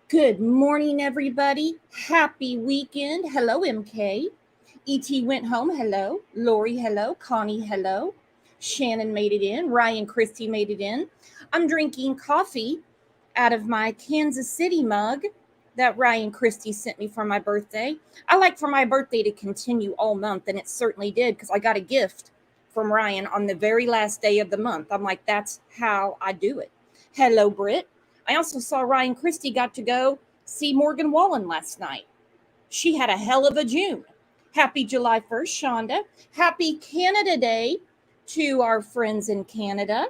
Good morning, everybody. Happy weekend. Hello, MK. ET went home. Hello. Lori, hello. Connie, hello. Shannon made it in. Ryan Christie made it in. I'm drinking coffee out of my Kansas City mug that Ryan Christie sent me for my birthday. I like for my birthday to continue all month, and it certainly did because I got a gift from Ryan on the very last day of the month. I'm like, that's how I do it. Hello, Britt. I also saw Ryan Christie got to go see Morgan Wallen last night. She had a hell of a June. Happy July 1st, Shonda. Happy Canada Day to our friends in Canada.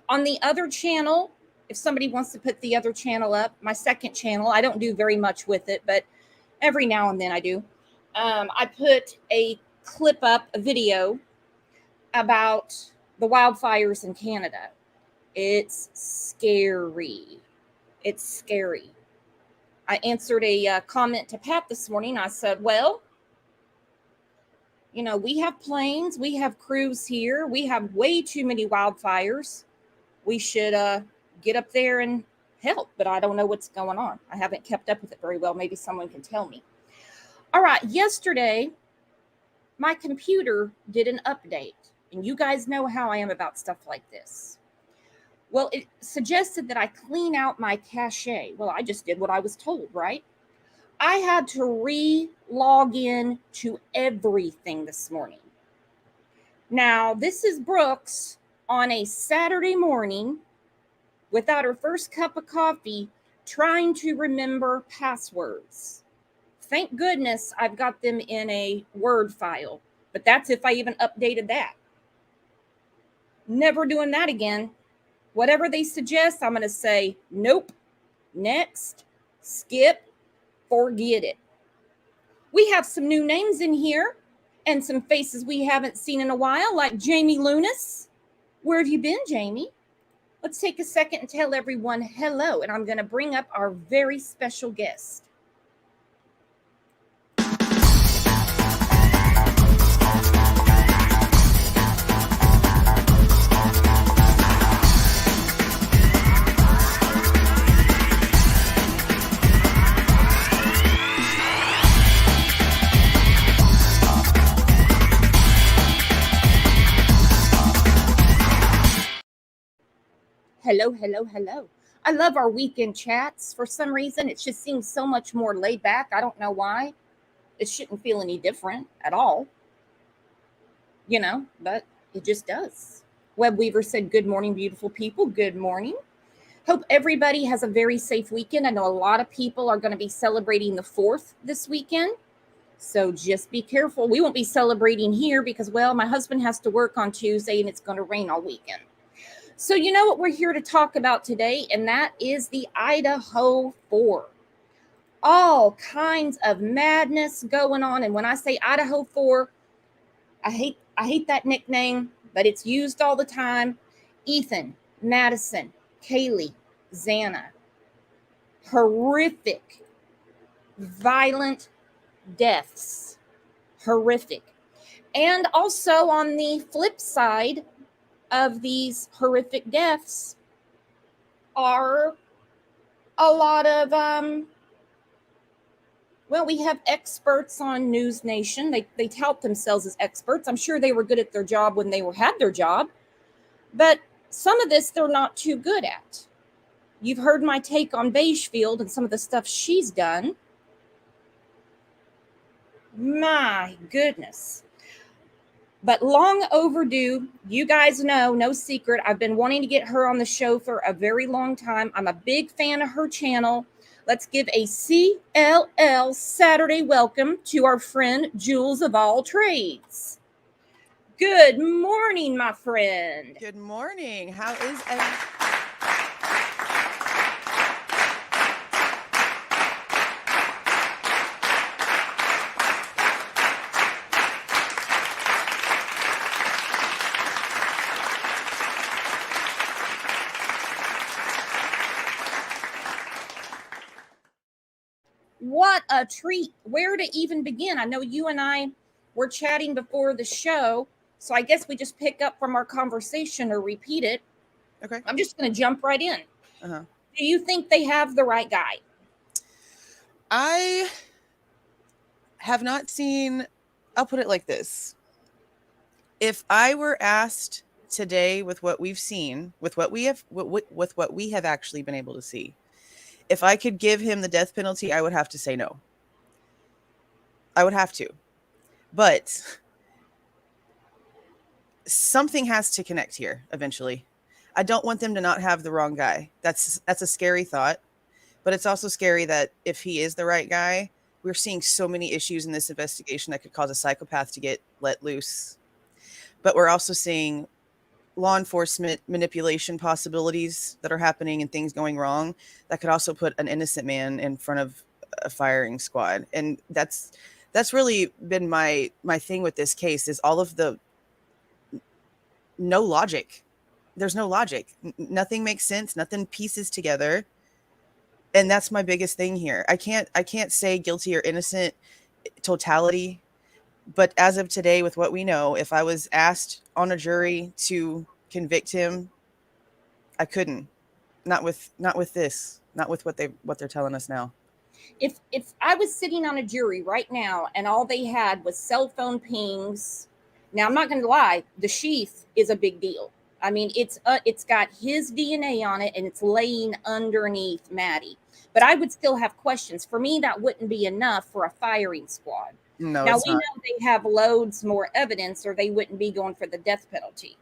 On the other channel, if somebody wants to put the other channel up, my second channel, I don't do very much with it, but every now and then I do. I put a clip up, a video about the wildfires in Canada. It's scary. It's scary. I answered a comment to Pat this morning. I said, well, we have planes, we have crews here, we have way too many wildfires. We should get up there and help, but I don't know what's going on. I haven't kept up with it very well. Maybe someone can tell me. All right, yesterday, my computer did an update, and you guys know how I am about stuff like this. Well, it suggested that I clean out my cache. Well, I just did what I was told, right? I had to re-log in to everything this morning. Now, this is Brooks on a Saturday morning without her first cup of coffee trying to remember passwords. Thank goodness I've got them in a Word file, but that's if I even updated that. Never doing that again. Whatever they suggest, I'm going to say, nope, next, skip, forget it. We have some new names in here and some faces we haven't seen in a while, like Jamie Lunas. Where have you been, Jamie? Let's take a second and tell everyone hello, and I'm going to bring up our very special guest. Hello, hello, hello. I love our weekend chats. For some reason, it just seems so much more laid back. I don't know why. It shouldn't feel any different at all. But it just does. Web Weaver said, good morning, beautiful people. Good morning. Hope everybody has a very safe weekend. I know a lot of people are going to be celebrating the 4th this weekend. So just be careful. We won't be celebrating here because, well, my husband has to work on Tuesday and it's going to rain all weekend. So you know what we're here to talk about today, and that is the Idaho4. All kinds of madness going on. And when I say Idaho4, I hate that nickname, but it's used all the time. Ethan, Madison, Kaylee, Xana. Horrific, violent deaths. Horrific. And also on the flip side of these horrific deaths are a lot of, we have experts on News Nation. They tout themselves as experts. I'm sure they were good at their job when they had their job, but some of this they're not too good at. You've heard my take on Beigefield and some of the stuff she's done. My goodness. But long overdue. You guys know, no secret, I've been wanting to get her on the show for a very long time. I'm a big fan of her channel. Let's give a CLL Saturday welcome to our friend Jules of All Trades. Good morning, my friend. Good morning. How is everyone? What a treat. Where to even begin? I know you and I were chatting before the show, so I guess we just pick up from our conversation or repeat it. Okay. I'm just going to jump right in. Do you think they have the right guy? I have not seen, I'll put it like this. If I were asked today with what we've seen, with what we have actually been able to see, if I could give him the death penalty, I would have to say no. I would have to. But something has to connect here eventually. I don't want them to not have the wrong guy. That's a scary thought. But it's also scary that if he is the right guy, we're seeing so many issues in this investigation that could cause a psychopath to get let loose. But we're also seeing law enforcement manipulation possibilities that are happening and things going wrong that could also put an innocent man in front of a firing squad. And that's really been my thing with this case, is all of the no logic. There's no logic. Nothing makes sense. Nothing pieces together. And that's my biggest thing here. I can't say guilty or innocent totality. But as of today, with what we know, if I was asked on a jury to convict him, I couldn't. Not with this. Not with what they're telling us now. If I was sitting on a jury right now and all they had was cell phone pings, now I'm not going to lie, the sheath is a big deal. I mean, it's got his DNA on it and it's laying underneath Maddie. But I would still have questions. For me, that wouldn't be enough for a firing squad. No, now it's we not. know they have loads more evidence, or they wouldn't be going for the death penalty.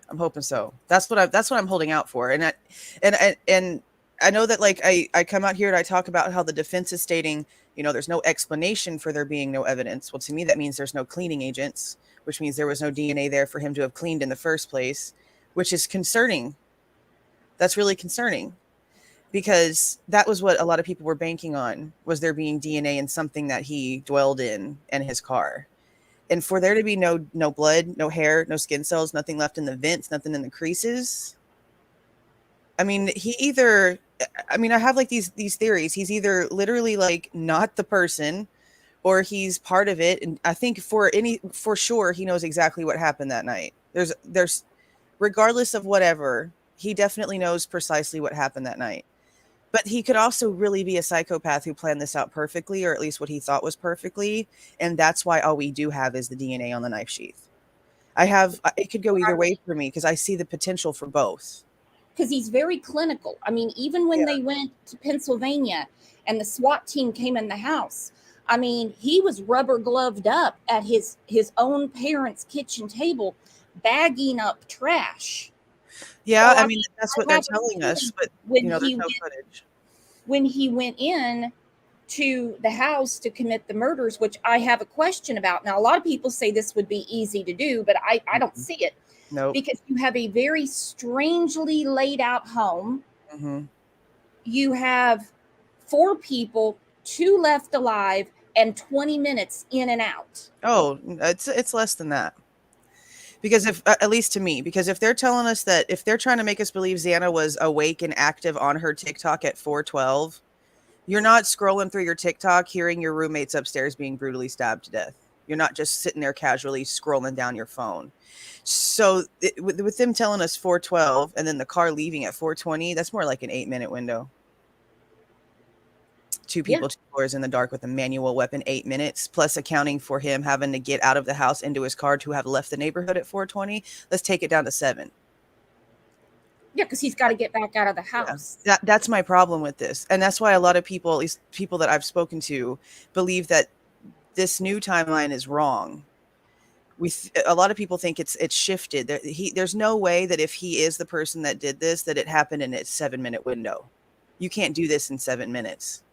I'm hoping so. That's what I'm holding out for. And I know that, like, I come out here and I talk about how the defense is stating, there's no explanation for there being no evidence. Well, to me, that means there's no cleaning agents, which means there was no DNA there for him to have cleaned in the first place, which is concerning. That's really concerning, because that was what a lot of people were banking on, was there being DNA in something that he dwelled in his car. And for there to be no blood, no hair, no skin cells, nothing left in the vents, nothing in the creases. I mean, I have like these theories. He's either literally like not the person, or he's part of it. And I think for sure, he knows exactly what happened that night. There's regardless of whatever, he definitely knows precisely what happened that night. But he could also really be a psychopath who planned this out perfectly, or at least what he thought was perfectly. And that's why all we do have is the DNA on the knife sheath. It could go either way for me, because I see the potential for both. Because he's very clinical. I mean, even when they went to Pennsylvania and the SWAT team came in the house, I mean, he was rubber gloved up at his own parents' kitchen table, bagging up trash. Yeah, so, I mean, that's what they're telling us, but there's no footage. When he went in to the house to commit the murders, which I have a question about. Now, a lot of people say this would be easy to do, but I don't see it. No, because you have a very strangely laid out home. Mm-hmm. You have 4 people, 2 left alive, and 20 minutes in and out. Oh, it's less than that. Because at least to me, because if they're telling us that, if they're trying to make us believe Xana was awake and active on her TikTok at 4:12, you're not scrolling through your TikTok hearing your roommates upstairs being brutally stabbed to death. You're not just sitting there casually scrolling down your phone. So with them telling us 4:12 and then the car leaving at 4:20, that's more like an 8-minute window. 2 people, 2 floors in the dark with a manual weapon, 8 minutes, plus accounting for him having to get out of the house into his car to have left the neighborhood at 4:20. Let's take it down to 7. Yeah, because he's got to get back out of the house. Yeah, that's my problem with this. And that's why a lot of people, at least people that I've spoken to, believe that this new timeline is wrong. A lot of people think it's shifted. There's no way that if he is the person that did this, that it happened in a 7-minute window. You can't do this in 7 minutes.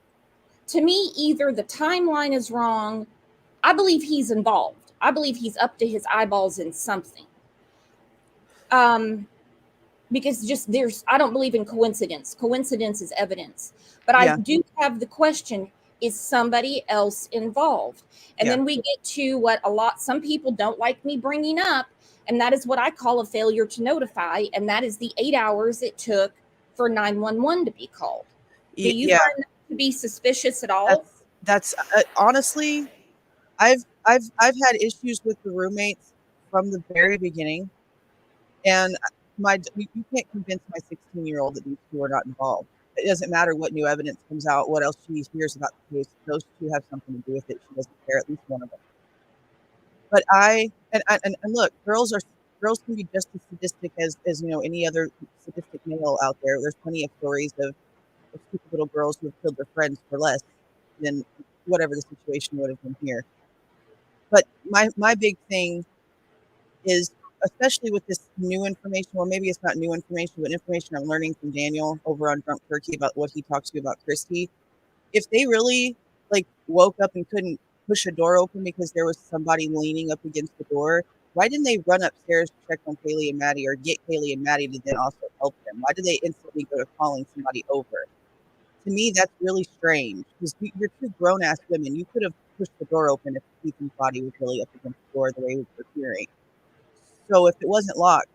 To me, either the timeline is wrong. I believe he's involved. I believe he's up to his eyeballs in something. Because I don't believe in coincidence. Coincidence is evidence. But I do have the question, is somebody else involved? And then we get to what some people don't like me bringing up, and that is what I call a failure to notify, and that is the 8 hours it took for 911 to be called. Do you find that to be suspicious at all? That's honestly, I've had issues with the roommates from the very beginning, and you can't convince my 16-year-old that these two are not involved. it doesn't matter what new evidence comes out, what else she hears about the case. Those two have something to do with it. She doesn't care, at least one of them. But and look, girls can be just as sadistic as any other sadistic male out there. There's plenty of stories of stupid little girls who have killed their friends for less than whatever the situation would have been here. But my big thing is, especially with this new information, or maybe it's not new information, but information I'm learning from Daniel over on Drunk Turkey about what he talks to about Christy. If they really woke up and couldn't push a door open because there was somebody leaning up against the door, why didn't they run upstairs to check on Kaylee and Maddie, or get Kaylee and Maddie to then also help them? Why did they instantly go to calling somebody over? To me, that's really strange, because you're two grown-ass women. You could have pushed the door open if Ethan's body was really up against the door the way we were hearing. So if it wasn't locked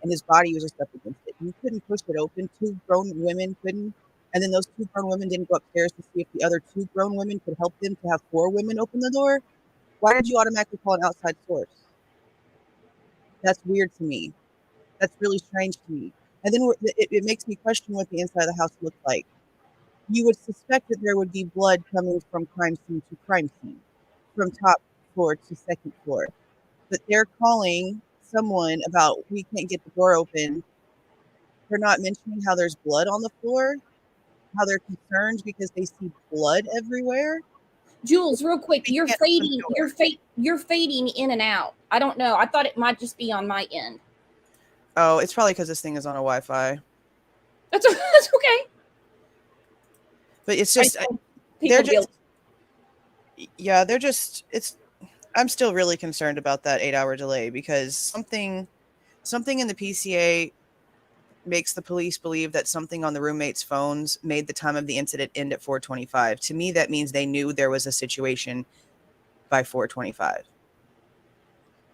and his body was just up against it, you couldn't push it open. Two grown women couldn't. And then those two grown women didn't go upstairs to see if the other two grown women could help them to have four women open the door. Why did you automatically call an outside source? That's weird to me. That's really strange to me. And then it makes me question what the inside of the house looked like. You would suspect that there would be blood coming from crime scene to crime scene, from top floor to second floor. But they're calling someone about, we can't get the door open. They're not mentioning how there's blood on the floor, how they're concerned because they see blood everywhere. Jules, real quick, you're fading in and out. I don't know. I thought it might just be on my end. Oh, it's probably because this thing is on a Wi-Fi. That's okay. But it's just, I'm still really concerned about that 8-hour delay, because something in the PCA makes the police believe that something on the roommates' phones made the time of the incident end at 4:25. To me, that means they knew there was a situation by 4:25.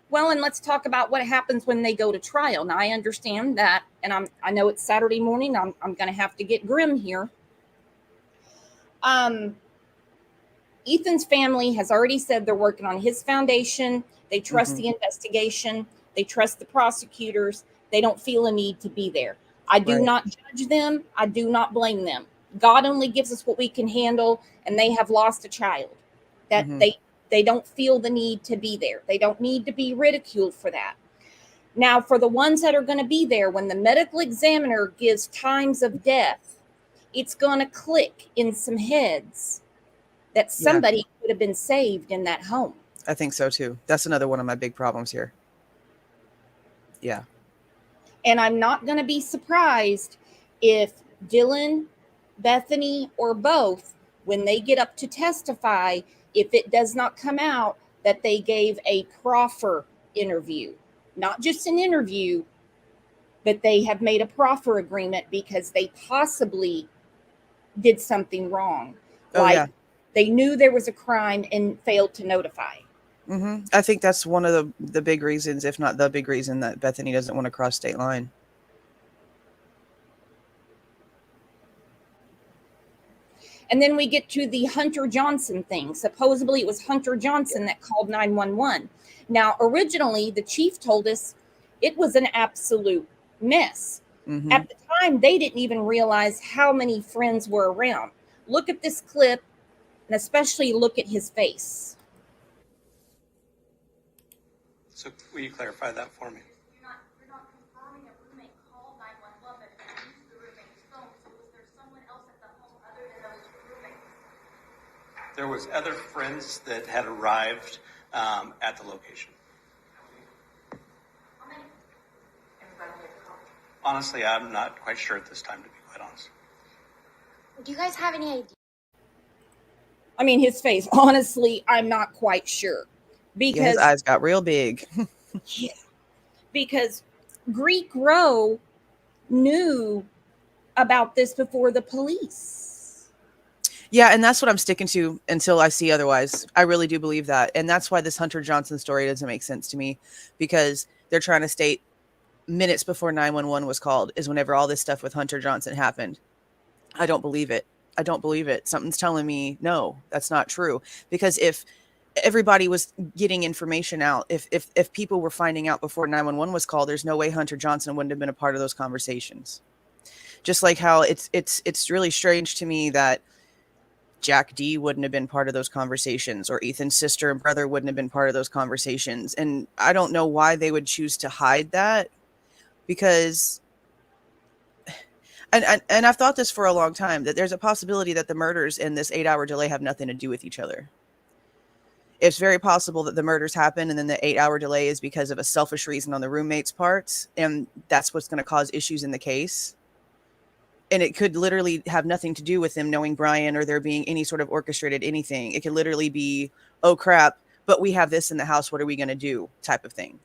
Well, and let's talk about what happens when they go to trial. Now, I understand that, and I know it's Saturday morning. I'm going to have to get grim here. Ethan's family has already said they're working on his foundation. They trust the investigation. They trust the prosecutors. They don't feel a need to be there. I do not judge them. I do not blame them. God only gives us what we can handle, and they have lost a child. That they don't feel the need to be there. They don't need to be ridiculed for that. Now, for the ones that are going to be there, when the medical examiner gives times of death, it's going to click in some heads that somebody could have been saved in that home. I think so too. That's another one of my big problems here. Yeah. And I'm not going to be surprised if Dylan, Bethany, or both, when they get up to testify, if it does not come out that they gave a proffer interview, not just an interview, but they have made a proffer agreement because they possibly did something wrong. They knew there was a crime and failed to notify. I think that's one of the big reasons, if not the big reason, that Bethany doesn't want to cross state line. And then we get to the Hunter Johnson thing. Supposedly it was Hunter Johnson that called 911. Now, originally, the chief told us it was an absolute mess. At the time, they didn't even realize how many friends were around. Look at this clip, and especially look at his face. So will you clarify that for me? You're not confirming a roommate called 911, but if you used the roommate's phone, so was there someone else at the home other than those roommates? There was other friends that had arrived at the location. How many? Everybody made the call. Honestly, I'm not quite sure at this time, to be quite honest. Do you guys have any idea? I mean, his face. Honestly, I'm not quite sure. Because his eyes got real big. Because Greek Row knew about this before the police. Yeah, and that's what I'm sticking to until I see otherwise. I really do believe that. And that's why this Hunter Johnson story doesn't make sense to me, because they're trying to state minutes before 911 was called is whenever all this stuff with Hunter Johnson happened. I don't believe it. I don't believe it. Something's telling me, no, that's not true. Because if everybody was getting information out, if people were finding out before 911 was called, there's no way Hunter Johnson wouldn't have been a part of those conversations. Just like how it's really strange to me that Jack D wouldn't have been part of those conversations, or Ethan's sister and brother wouldn't have been part of those conversations. And I don't know why they would choose to hide that, because and I've thought this for a long time, that there's a possibility that the murders and this 8-hour delay have nothing to do with each other. It's very possible that the murders happen and then the 8-hour delay is because of a selfish reason on the roommate's parts, and that's what's going to cause issues in the case. And it could literally have nothing to do with them knowing Brian or there being any sort of orchestrated anything. It could literally be, oh crap, but we have this in the house, what are we going to do, type of thing.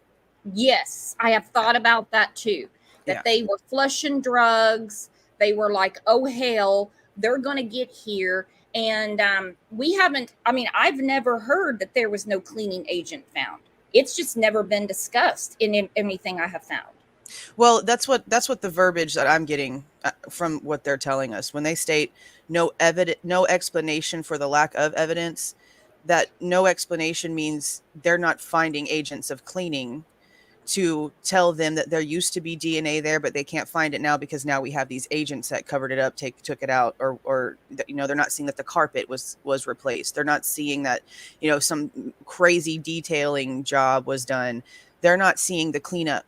Yes, I have thought about that too. That they were flushing drugs. They were like, oh hell, they're going to get here. And we haven't, I mean, I've never heard that there was no cleaning agent found. It's just never been discussed in anything I have found. Well, that's what the verbiage that I'm getting from what they're telling us when they state no explanation for the lack of evidence. That no explanation means they're not finding agents of cleaning to tell them that there used to be DNA there, but they can't find it now because now we have these agents that covered it up, took it out, or they're not seeing that the carpet was replaced. They're not seeing that some crazy detailing job was done. They're not seeing the cleanup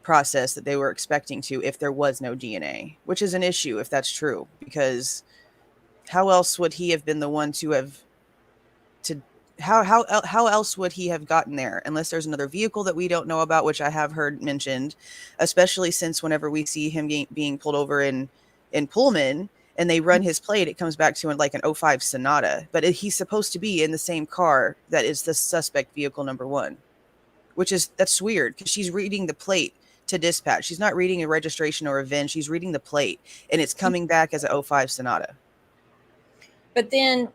process that they were expecting to if there was no DNA, which is an issue if that's true, because how else would he have been the one to have how else would he have gotten there unless there's another vehicle that we don't know about, which I have heard mentioned, especially since whenever we see him being pulled over in Pullman and they run his plate, it comes back to like an '05 Sonata, but he's supposed to be in the same car that is the suspect vehicle number 1, that's weird because she's reading the plate to dispatch. She's not reading a registration or a VIN. She's reading the plate and it's coming back as a '05 Sonata. But then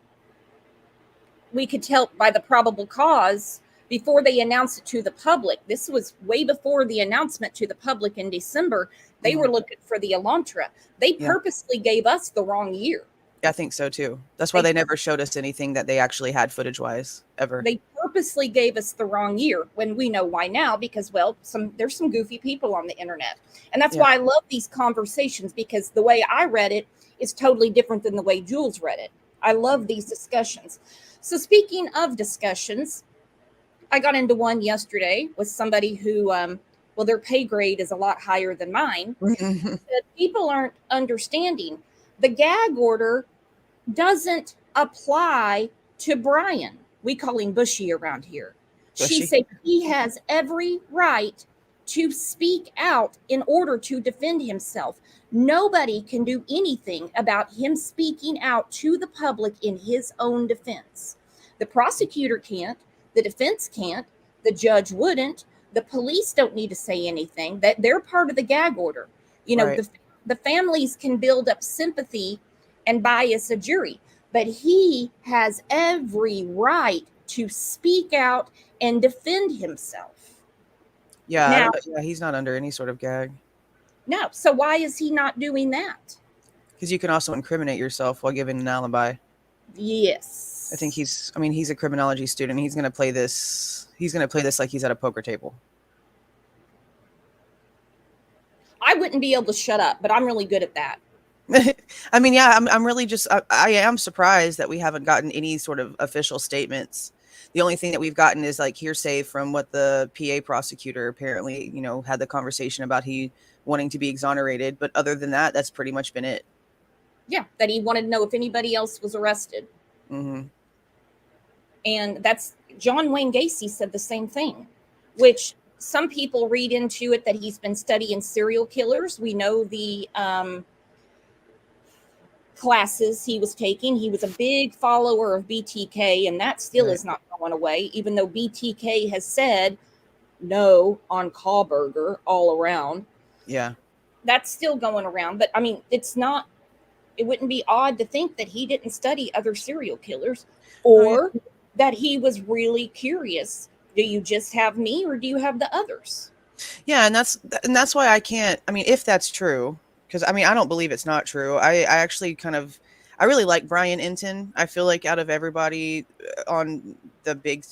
we could tell by the probable cause before they announced it to the public. This was way before the announcement to the public in December. They were looking for the Elantra. They purposely gave us the wrong year. I think so too. That's why they never showed us anything that they actually had footage wise ever. They purposely gave us the wrong year, when we know why now, because there's some goofy people on the internet. And that's why I love these conversations, because the way I read it is totally different than the way Jules read it. I love these discussions. So speaking of discussions, I got into one yesterday with somebody who, their pay grade is a lot higher than mine. That people aren't understanding. The gag order doesn't apply to Brian. We call him Bushy around here. She said he has every right to speak out in order to defend himself. Nobody can do anything about him speaking out to the public in his own defense. The prosecutor can't, the defense can't, the judge wouldn't, the police don't need to say anything. That they're part of the gag order. The families can build up sympathy and bias a jury, but he has every right to speak out and defend himself. Yeah, he's not under any sort of gag. No. So why is he not doing that? Because you can also incriminate yourself while giving an alibi. Yes. I think he's a criminology student. He's going to play this like he's at a poker table. I wouldn't be able to shut up, but I'm really good at that. I'm really just, I am surprised that we haven't gotten any sort of official statements. The only thing that we've gotten is like hearsay from what the PA prosecutor apparently, had the conversation about he wanting to be exonerated. But other than that, that's pretty much been it. Yeah, that he wanted to know if anybody else was arrested. Mm-hmm. And that's John Wayne Gacy said the same thing, which some people read into it that he's been studying serial killers. We know the classes he was taking. He was a big follower of BTK, and that still is not going away, even though BTK has said no on Kohlberger all around. Yeah. That's still going around. But I mean, it wouldn't be odd to think that he didn't study other serial killers, or that he was really curious. Do you just have me, or do you have the others? Yeah. And that's why I can't, if that's true, because I don't believe it's not true. I actually I really like Brian Enton. I feel like out of everybody on the big,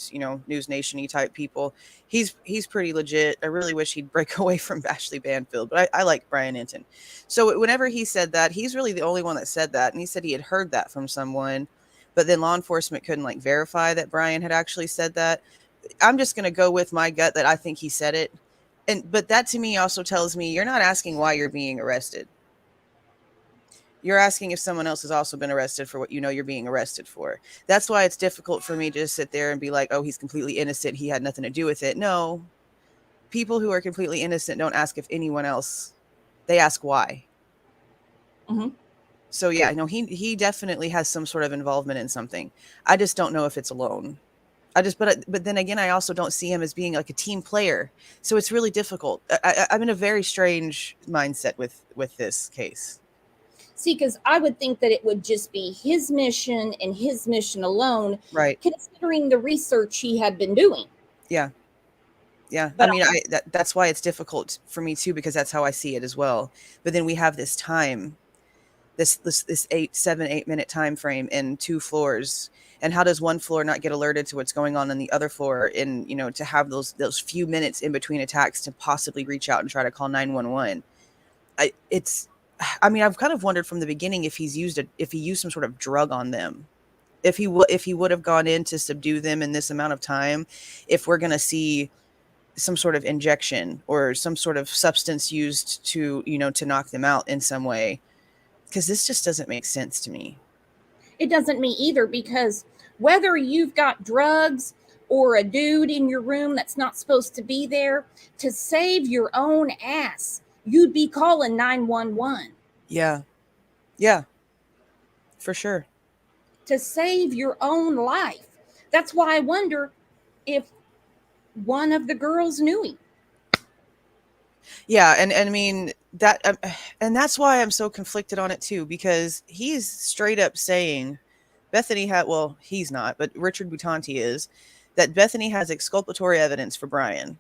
News Nation-y type people. He's pretty legit. I really wish he'd break away from Ashley Banfield, but I like Brian Enton. So whenever he said that, he's really the only one that said that. And he said he had heard that from someone, but then law enforcement couldn't like verify that Brian had actually said that. I'm just going to go with my gut that I think he said it. But that to me also tells me you're not asking why you're being arrested. You're asking if someone else has also been arrested for what you're being arrested for. That's why it's difficult for me to just sit there and be like, oh, he's completely innocent. He had nothing to do with it. No, people who are completely innocent don't ask if anyone else, they ask why. Mm-hmm. So yeah, he definitely has some sort of involvement in something. I just don't know if it's alone. But then again, I also don't see him as being like a team player. So it's really difficult. I'm in a very strange mindset with this case. See, because I would think that it would just be his mission and his mission alone, right? Considering the research he had been doing. Yeah. But I mean, that's why it's difficult for me too, because that's how I see it as well. But then we have this time, this 8 minute time frame in 2 floors. And how does one floor not get alerted to what's going on in the other floor? And, to have those few minutes in between attacks to possibly reach out and try to call 911. I've kind of wondered from the beginning if he used some sort of drug on them, if he would have gone in to subdue them in this amount of time, if we're going to see some sort of injection or some sort of substance used to knock them out in some way. Because this just doesn't make sense to me. It doesn't me either, because whether you've got drugs or a dude in your room that's not supposed to be there, to save your own ass, you'd be calling 911. Yeah, for sure. To save your own life. That's why I wonder if one of the girls knew him. Yeah, and I mean that, and that's why I'm so conflicted on it too, because he's straight up saying Bethany he's not, but Richard Butanti is, that Bethany has exculpatory evidence for Brian.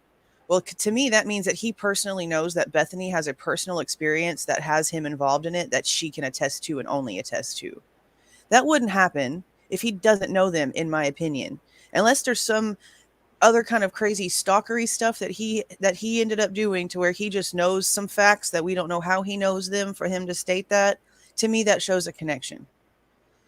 Well, to me, that means that he personally knows that Bethany has a personal experience that has him involved in it that she can attest to and only attest to. That wouldn't happen if he doesn't know them, in my opinion, unless there's some other kind of crazy stalkery stuff that he ended up doing to where he just knows some facts that we don't know how he knows them for him to state that. To me, that shows a connection.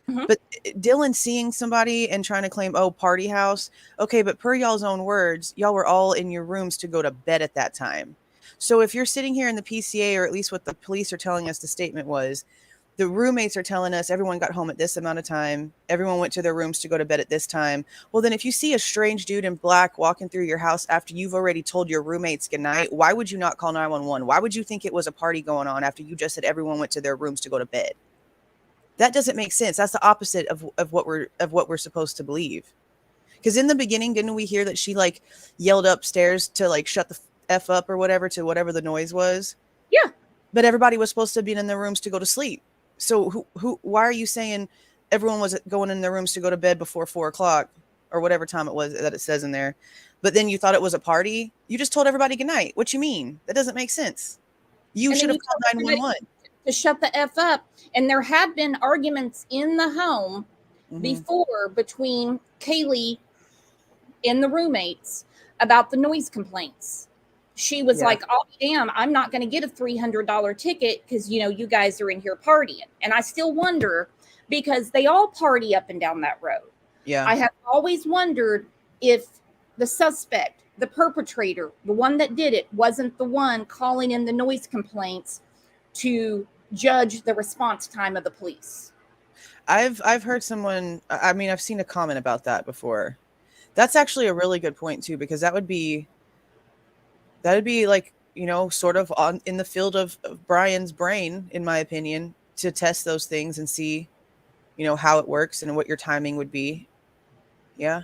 Mm-hmm. But Dylan seeing somebody and trying to claim, oh, party house. Okay, but per y'all's own words, y'all were all in your rooms to go to bed at that time. So if you're sitting here in the PCA, or at least what the police are telling us the statement was, the roommates are telling us everyone got home at this amount of time. Everyone went to their rooms to go to bed at this time. Well, then if you see a strange dude in black walking through your house after you've already told your roommates goodnight, why would you not call 911? Why would you think it was a party going on after you just said everyone went to their rooms to go to bed? That doesn't make sense. That's the opposite of what we're supposed to believe. Because in the beginning, didn't we hear that she like yelled upstairs to like shut the F up or whatever, to whatever the noise was? Yeah. But everybody was supposed to be in their rooms to go to sleep. So why are you saying everyone was going in their rooms to go to bed before 4:00 or whatever time it was that it says in there? But then you thought it was a party? You just told everybody goodnight. What you mean? That doesn't make sense. You should have called 911. To shut the F up. And there had been arguments in the home before between Kaylee and the roommates about the noise complaints. She was like, oh, damn, I'm not going to get a $300 ticket because, you guys are in here partying. And I still wonder, because they all party up and down that road. Yeah. I have always wondered if the suspect, the perpetrator, the one that did it, wasn't the one calling in the noise complaints to judge the response time of the police. I've heard someone, I've seen a comment about that before. That's actually a really good point too, because that would be like, sort of on in the field of Brian's brain, in my opinion, to test those things and see, how it works and what your timing would be. Yeah.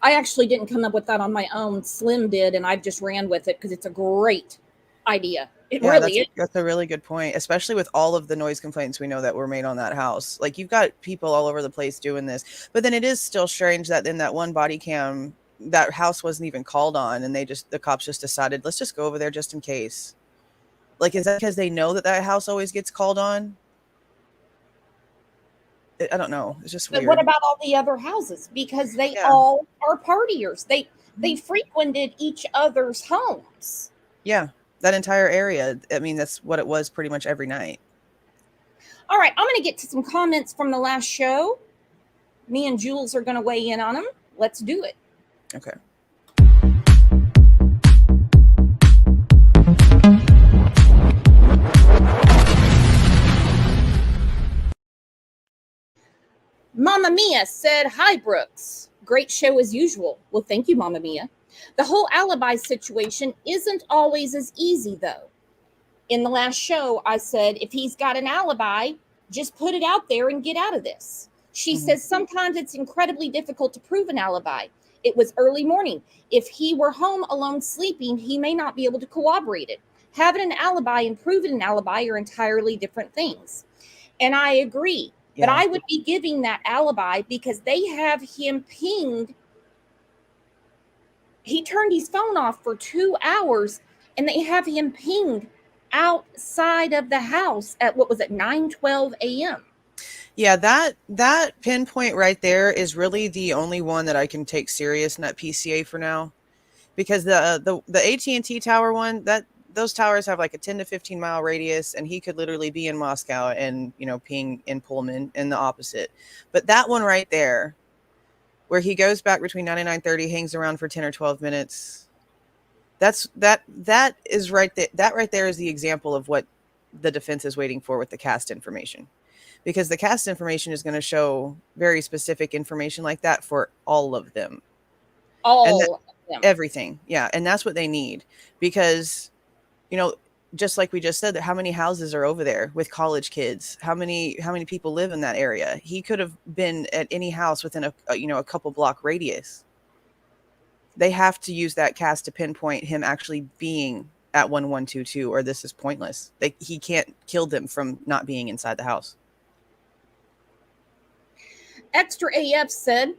I actually didn't come up with that on my own. Slim did, and I've just ran with it because it's a great idea. It really is. That's a really good point, especially with all of the noise complaints we know that were made on that house. Like, you've got people all over the place doing this, but then it is still strange that in that one body cam, that house wasn't even called on, and the cops just decided, let's just go over there just in case. Like, is that because they know that house always gets called on? I don't know. It's just But weird. what about all the other houses? Because they Yeah. all are partiers. They frequented each other's homes. Yeah, that entire area. I mean, that's what it was pretty much every night. All right, I'm going to get to some comments from the last show. Me and Jules are going to weigh in on them. Let's do it. Okay. Mama Mia said, "Hi, Brooks. Great show as usual." Well, thank you, Mama Mia. The whole alibi situation isn't always as easy, though. In the last show, I said, if he's got an alibi, just put it out there and get out of this. She says sometimes it's incredibly difficult to prove an alibi. It was early morning. If he were home alone sleeping, he may not be able to corroborate it. Having an alibi and proving an alibi are entirely different things. And I agree. But Yeah. I would be giving that alibi because they have him pinged. He turned his phone off for 2 hours and they have him pinged outside of the house at, what was it, 9:12 a.m. Yeah, that pinpoint right there is really the only one that I can take serious in that PCA for now, because the AT&T tower one, that those towers have like a 10 to 15 mile radius, and he could literally be in Moscow and ping in Pullman and the opposite. But that one right there, where he goes back between 9 and 9:30, hangs around for 10 or 12 minutes. That is right there. That right there is the example of what the defense is waiting for with the cast information, because the cast information is going to show very specific information like that for all of them. All of them. Everything. Yeah. And that's what they need, because, just like we just said, that how many houses are over there with college kids? How many people live in that area? He could have been at any house within a couple block radius. They have to use that cast to pinpoint him actually being at 1122, or this is pointless. He can't kill them from not being inside the house. Extra AF said,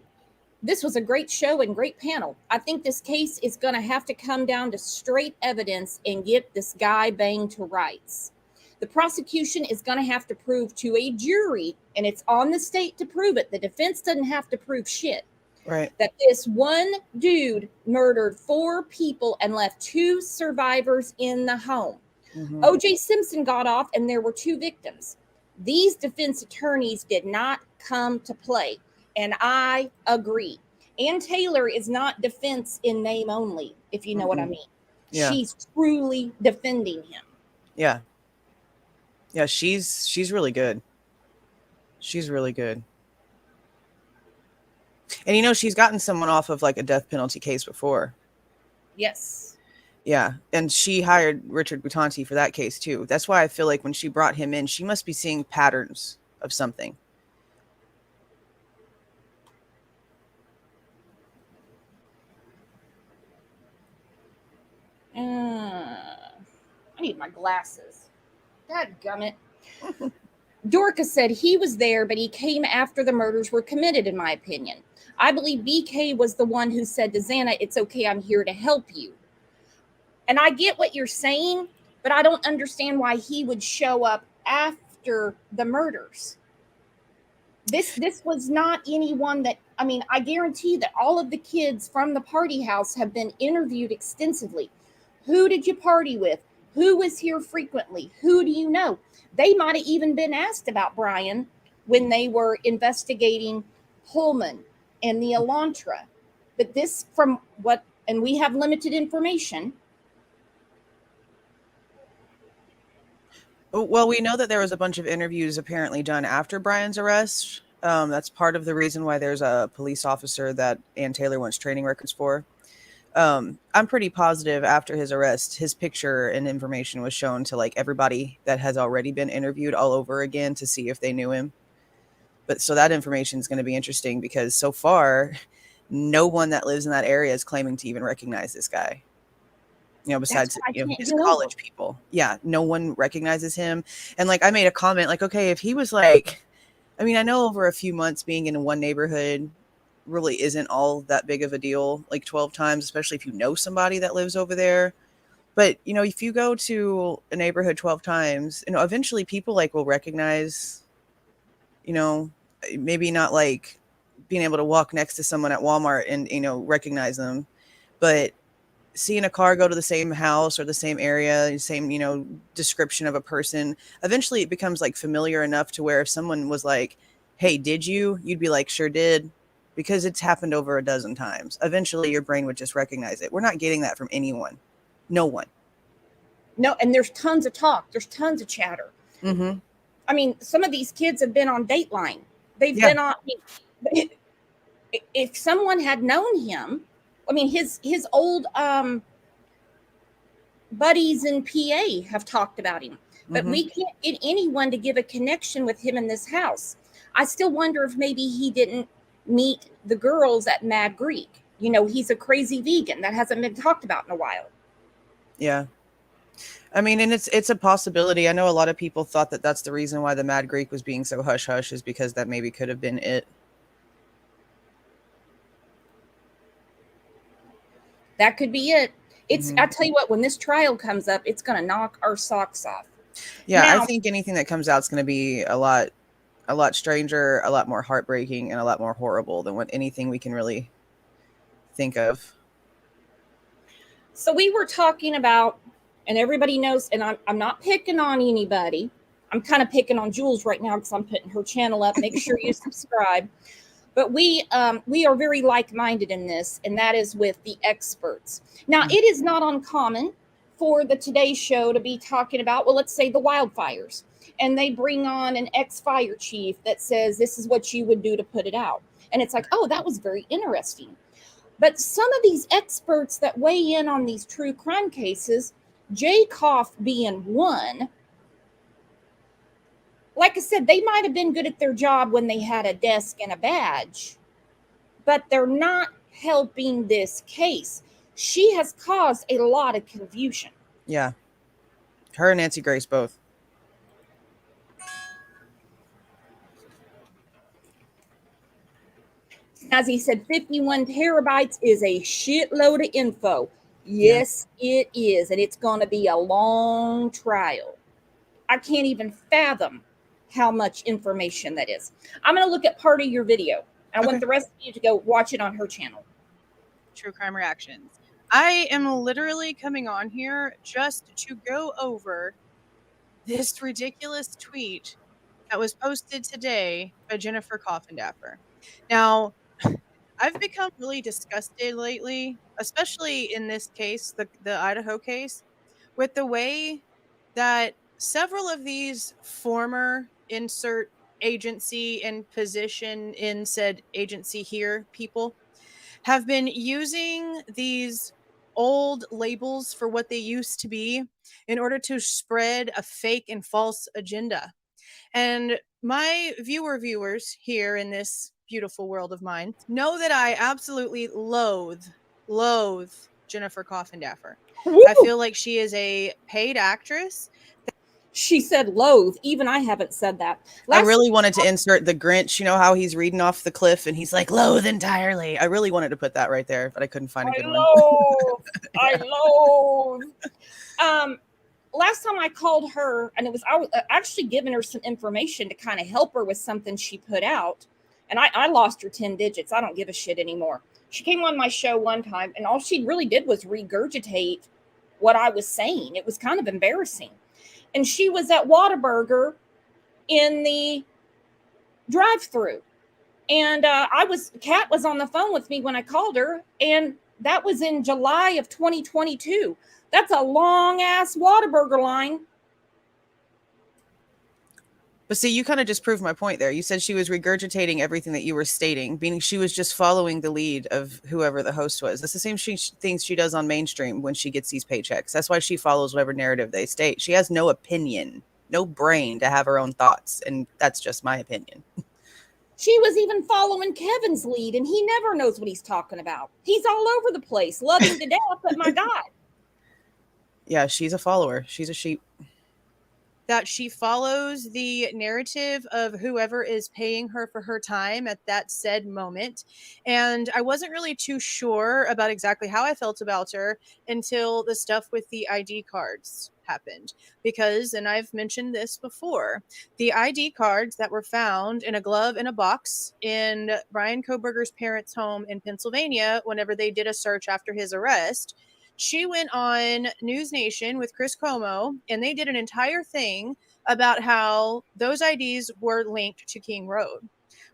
"This was a great show and great panel. I think this case is going to have to come down to straight evidence and get this guy banged to rights. The prosecution is going to have to prove to a jury, and it's on the state to prove it. The defense doesn't have to prove shit. Right. That this one dude murdered 4 people and left 2 survivors in the home. Mm-hmm. O.J. Simpson got off and there were 2 victims. These defense attorneys did not come to play." And I agree. Ann Taylor is not defense in name only, if you know what I mean. Yeah. She's truly defending him. Yeah. Yeah, she's really good. She's really good. And she's gotten someone off of like a death penalty case before. Yes. Yeah, and she hired Richard Butanti for that case too. That's why I feel like when she brought him in, she must be seeing patterns of something. I need my glasses. Dadgummit. Dorcas said he was there, but he came after the murders were committed, in my opinion. I believe BK was the one who said to Xana, "It's okay, I'm here to help you." And I get what you're saying, but I don't understand why he would show up after the murders. This was not anyone that, I guarantee that all of the kids from the party house have been interviewed extensively. Who did you party with? Who was here frequently? Who do you know? They might have even been asked about Brian when they were investigating Pullman and the Elantra. But this, from what, and we have limited information. Well, we know that there was a bunch of interviews apparently done after Brian's arrest. That's part of the reason why there's a police officer that Ann Taylor wants training records for. I'm pretty positive after his arrest, his picture and information was shown to like everybody that has already been interviewed all over again to see if they knew him. But so that information is going to be interesting, because so far, no one that lives in that area is claiming to even recognize this guy. Besides his college people. Yeah, no one recognizes him. And like I made a comment like, okay, if he was like, I know over a few months being in one neighborhood really isn't all that big of a deal, like 12 times, especially if you know somebody that lives over there. But, if you go to a neighborhood 12 times, eventually people like will recognize, maybe not like being able to walk next to someone at Walmart and, you know, recognize them, but seeing a car go to the same house or the same area, same, you know, description of a person, eventually it becomes like familiar enough to where if someone was like, hey, did you? You'd be like, sure did, because it's happened over a dozen times. Eventually your brain would just recognize it. We're not getting that from anyone. No one. No, and there's tons of talk. There's tons of chatter. Mm-hmm. I mean, some of these kids have been on Dateline. They've Yeah. been on. If someone had known him, I mean, his old buddies in PA have talked about him, but Mm-hmm. we can't get anyone to give a connection with him in this house. I still wonder if maybe he didn't meet the girls at Mad Greek. You know, he's a crazy vegan. That hasn't been talked about in a while. Yeah. I mean, and it's a possibility. I know a lot of people thought that that's the reason why the Mad Greek was being so hush hush, is because that maybe could have been it. That could be it. It's, Mhm. I tell you what, when this trial comes up, it's going to knock our socks off. Yeah, Now- I think anything that comes out is going to be a lot stranger, a lot more heartbreaking, and a lot more horrible than what anything we can really think of. So we were talking about, and everybody knows, and I'm not picking on anybody. I'm kind of picking on Jules right now because I'm putting her channel up. Make sure you subscribe. But we are very like-minded in this, and that is with the experts. Now, it is not uncommon for the Today Show to be talking about, well, let's say the wildfires, and they bring on an ex-fire chief that says this is what you would do to put it out. And it's like, oh, that was very interesting. But some of these experts that weigh in on these true crime cases, Jay Koff being one, like I said, they might have been good at their job when they had a desk and a badge, but they're not helping this case. She has caused a lot of confusion. Yeah. Her and Nancy Grace both. As he said, 51 terabytes is a shitload of info. Yes, it is. And it's going to be a long trial. I can't even fathom how much information that is. I'm going to look at part of your video. I want the rest of you to go watch it on her channel. True Crime Reactions. I am literally coming on here just to go over this ridiculous tweet that was posted today by Jennifer Coffindaffer. Now, I've become really disgusted lately, especially in this case, the Idaho case, with the way that several of these former insert agency and position in said agency here people have been using these old labels for what they used to be in order to spread a fake and false agenda. And my viewers here in this beautiful world of mine know that I absolutely loathe Jennifer Coffindaffer. I feel like she is a paid actress. She said loathe. Even I haven't said that. I really wanted to insert the Grinch, you know how he's reading off the cliff and he's like, loathe entirely. I really wanted to put that right there, but I couldn't find a good one. I loathe. Last time I called her, and I was actually giving her some information to kind of help her with something she put out, and I lost her 10 digits. I don't give a shit anymore. She came on my show one time, and all she really did was regurgitate what I was saying. It was kind of embarrassing. And she was at Whataburger in the drive-through, and Kat was on the phone with me when I called her, and that was in July of 2022. That's a long ass Whataburger line. But see, you kind of just proved my point there. You said she was regurgitating everything that you were stating, meaning she was just following the lead of whoever the host was. That's the same things she does on mainstream when she gets these paychecks. That's why she follows whatever narrative they state. She has no opinion, no brain to have her own thoughts. And that's just my opinion. She was even following Kevin's lead, and he never knows what he's talking about. He's all over the place, loving to death, but my God. Yeah, she's a follower. She's a sheep. that she follows the narrative of whoever is paying her for her time at that said moment. And I wasn't really too sure about exactly how I felt about her until the stuff with the ID cards happened. Because, and I've mentioned this before, the ID cards that were found in a glove in a box in Brian Kohberger's parents' home in Pennsylvania whenever they did a search after his arrest, she went on News Nation with Chris Cuomo, and they did an entire thing about how those IDs were linked to King Road.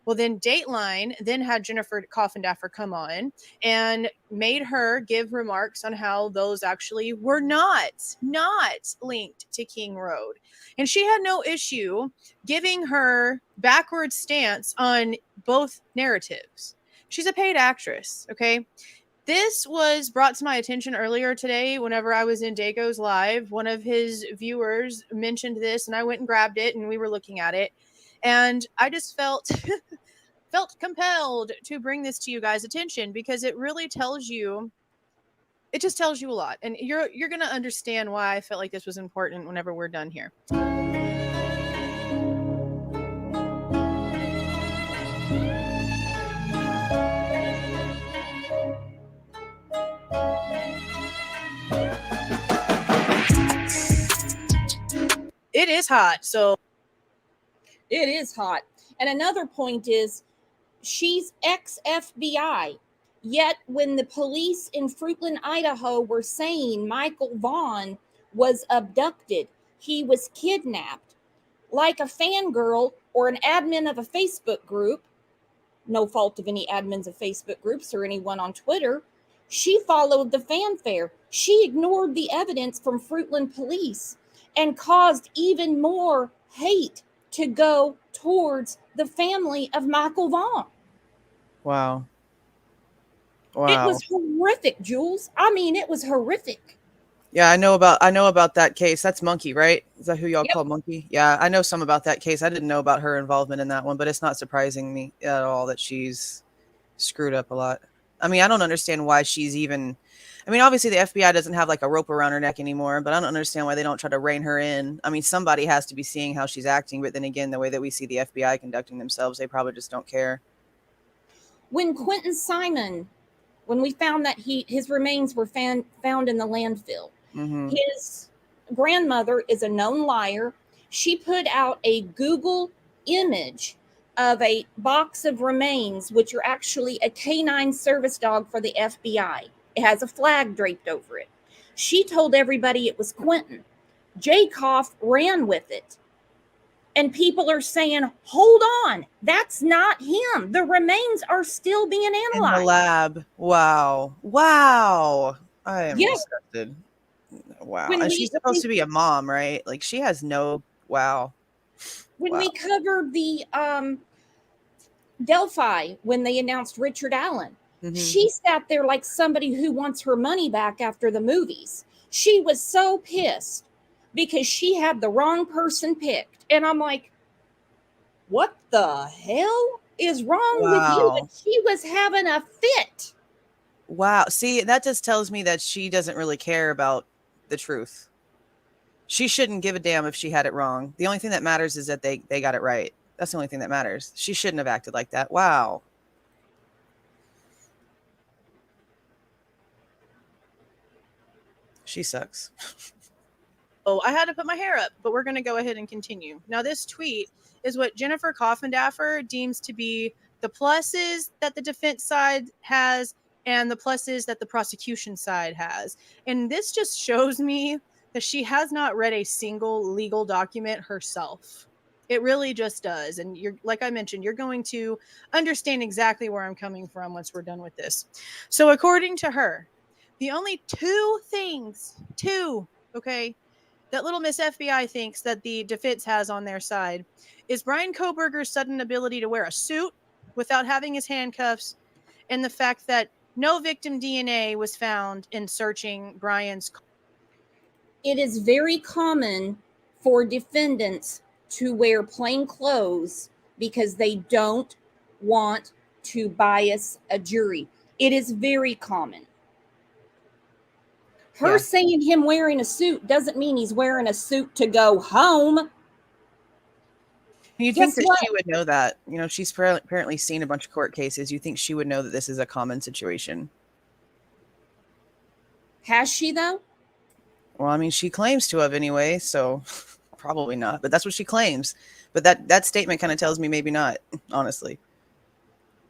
Well, then Dateline then had Jennifer Coffindaffer come on and made her give remarks on how those actually were not linked to King Road. And she had no issue giving her backward stance on both narratives. She's a paid actress, okay? This was brought to my attention earlier today whenever I was in Dago's live. One of his viewers mentioned this, and I went and grabbed it, and we were looking at it. And I just felt compelled to bring this to you guys' attention because it really tells you, it just tells you a lot. And you're going to understand why I felt like this was important whenever we're done here. It is hot, so It is hot. And another point is she's ex-FBI. Yet when the police in Fruitland, Idaho were saying Michael Vaughn was abducted, he was kidnapped, like a fangirl or an admin of a Facebook group, no fault of any admins of Facebook groups or anyone on Twitter, she followed the fanfare. She ignored the evidence from Fruitland police and caused even more hate to go towards the family of Michael Vaughn. Wow. It was horrific, Jules. I mean, it was horrific. Yeah, I know about that case. That's Monkey, right? Is that who y'all Yep. call Monkey? Yeah, I know some about that case. I didn't know about her involvement in that one, but it's not surprising me at all that she's screwed up a lot. I mean, I don't understand why she's even. I mean, obviously the FBI doesn't have like a rope around her neck anymore, but I don't understand why they don't try to rein her in. I mean, somebody has to be seeing how she's acting, but then again, the way that we see the FBI conducting themselves, they probably just don't care. When Quentin Simon, when we found that his remains were found in the landfill, Mm-hmm. his grandmother is a known liar. She put out a Google image of a box of remains, which are actually a canine service dog for the FBI. It has a flag draped over it. She told everybody it was Quentin. Jacoff ran with it. And people are saying, hold on, that's not him. The remains are still being analyzed. In the lab. Wow. I am disgusted. Wow. And she's supposed to be a mom, right? Like she has no, wow. When we covered the Delphi, when they announced Richard Allen, she sat there like somebody who wants her money back after the movies. She was so pissed because she had the wrong person picked. And I'm like, what the hell is wrong with you? And she was having a fit. Wow. See, that just tells me that she doesn't really care about the truth. She shouldn't give a damn if she had it wrong. The only thing that matters is that they got it right. That's the only thing that matters. She shouldn't have acted like that. Wow. She sucks. Oh, I had to put my hair up, but we're going to go ahead and continue. Now, this tweet is what Jennifer Coffindaffer deems to be the pluses that the defense side has and the pluses that the prosecution side has. And this just shows me that she has not read a single legal document herself. It really just does. And you're, like I mentioned, you're going to understand exactly where I'm coming from once we're done with this. So according to her, the only two things, okay, that little Miss FBI thinks that the defense has on their side is Brian Kohberger's sudden ability to wear a suit without having his handcuffs, and the fact that no victim DNA was found in searching Brian's. It is very common for defendants to wear plain clothes because they don't want to bias a jury. It is very common. Her Yeah. saying him wearing a suit doesn't mean he's wearing a suit to go home. You'd Guess think that what? she would know that. You know, she's apparently seen a bunch of court cases. You think she would know that this is a common situation. Has she, though? Well, I mean, she claims to have anyway, so probably not. But that's what she claims. But that statement kind of tells me maybe not, honestly.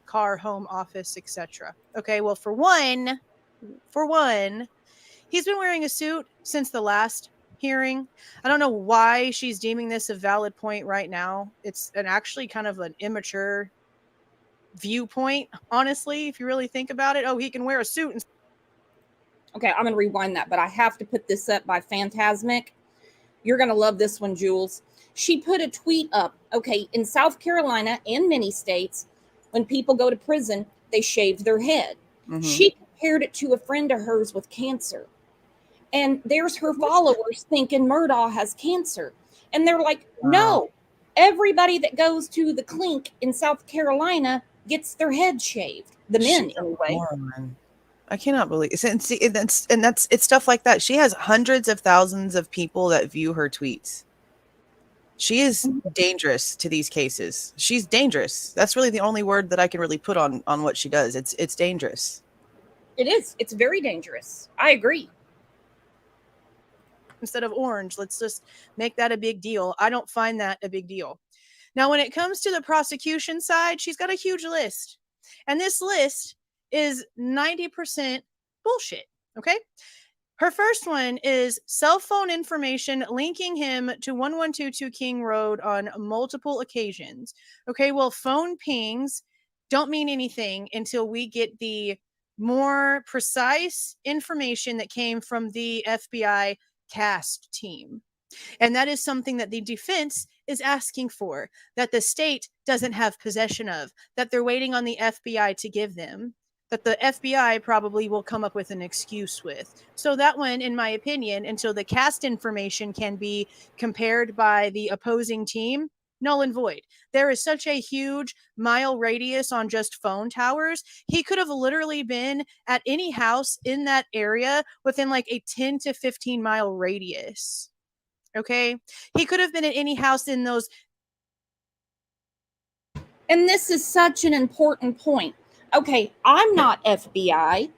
Car, home, office, etc. Okay, well, for one, he's been wearing a suit since the last hearing. I don't know why she's deeming this a valid point right now. It's actually kind of an immature viewpoint, honestly, if you really think about it. Oh, he can wear a suit. And Okay, I'm going to rewind that, but I have to put this up by Phantasmic. You're going to love this one, Jules. She put a tweet up. Okay, in South Carolina and many states, when people go to prison, they shave their head. Mhm. She compared it to a friend of hers with cancer. And there's her followers thinking Murdaugh has cancer. And they're like, no, everybody that goes to the clink in South Carolina gets their head shaved. The men, She's a anyway. moron. I cannot believe it. And see, it's stuff like that. She has hundreds of thousands of people that view her tweets. She is dangerous to these cases. She's dangerous. That's really the only word that I can really put on what she does. It's dangerous. It is. It's very dangerous. I agree. instead of orange, let's just make that a big deal. I don't find that a big deal. Now, when it comes to the prosecution side, she's got a huge list. And this list is 90% bullshit. Okay. Her first one is cell phone information linking him to 1122 King Road on multiple occasions. Okay, well, phone pings don't mean anything until we get the more precise information that came from the FBI CAST team. And that is something that the defense is asking for, that the state doesn't have possession of, that they're waiting on the FBI to give them, that the FBI probably will come up with an excuse with. So that one, in my opinion, until the CAST information can be compared by the opposing team, null and void. There is such a huge mile radius on just phone towers. He could have literally been at any house in that area within like a 10 to 15 mile radius. Okay? He could have been at any house in those. And this is such an important point. Okay, I'm not FBI.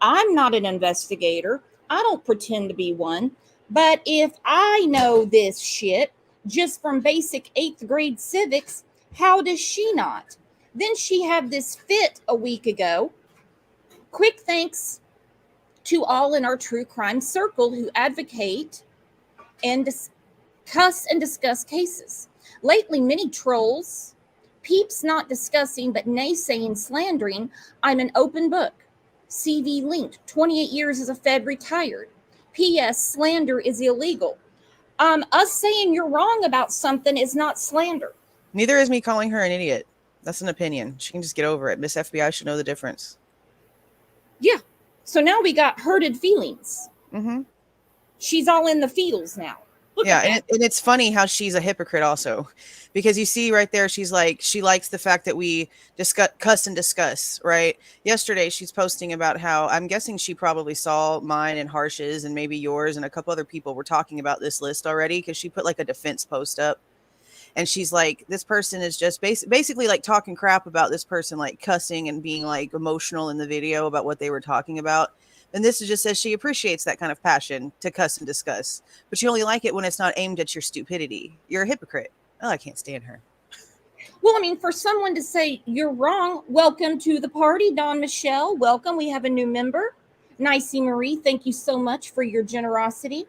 I'm not an investigator. I don't pretend to be one. But if I know this shit just from basic 8th grade civics, how does she not? Then she had this fit a week ago. Quick thanks to all in our true crime circle who advocate and discuss cases. Lately, many trolls, peeps not discussing but naysaying, slandering, I'm an open book. CV linked, 28 years as a Fed retired. P.S. Slander is illegal. Us saying you're wrong about something is not slander. Neither is me calling her an idiot. That's an opinion. She can just get over it. Miss FBI should know the difference. Yeah. So now we got hurted feelings. Mm-hmm. She's all in the feels now. Look yeah, at and it's funny how she's a hypocrite also, because you see right there, she's like, she likes the fact that we cuss and discuss, right? Yesterday, she's posting about how, I'm guessing she probably saw mine and Harsh's and maybe yours and a couple other people were talking about this list already, because she put like a defense post up. And she's like, this person is just basically like talking crap about this person, like cussing and being like emotional in the video about what they were talking about. And this just says she appreciates that kind of passion to cuss and discuss, but you only like it when it's not aimed at your stupidity. You're a hypocrite. Oh, I can't stand her. Well, I mean, for someone to say you're wrong, welcome to the party, Dawn Michelle. Welcome. We have a new member. Nicey Marie, thank you so much for your generosity.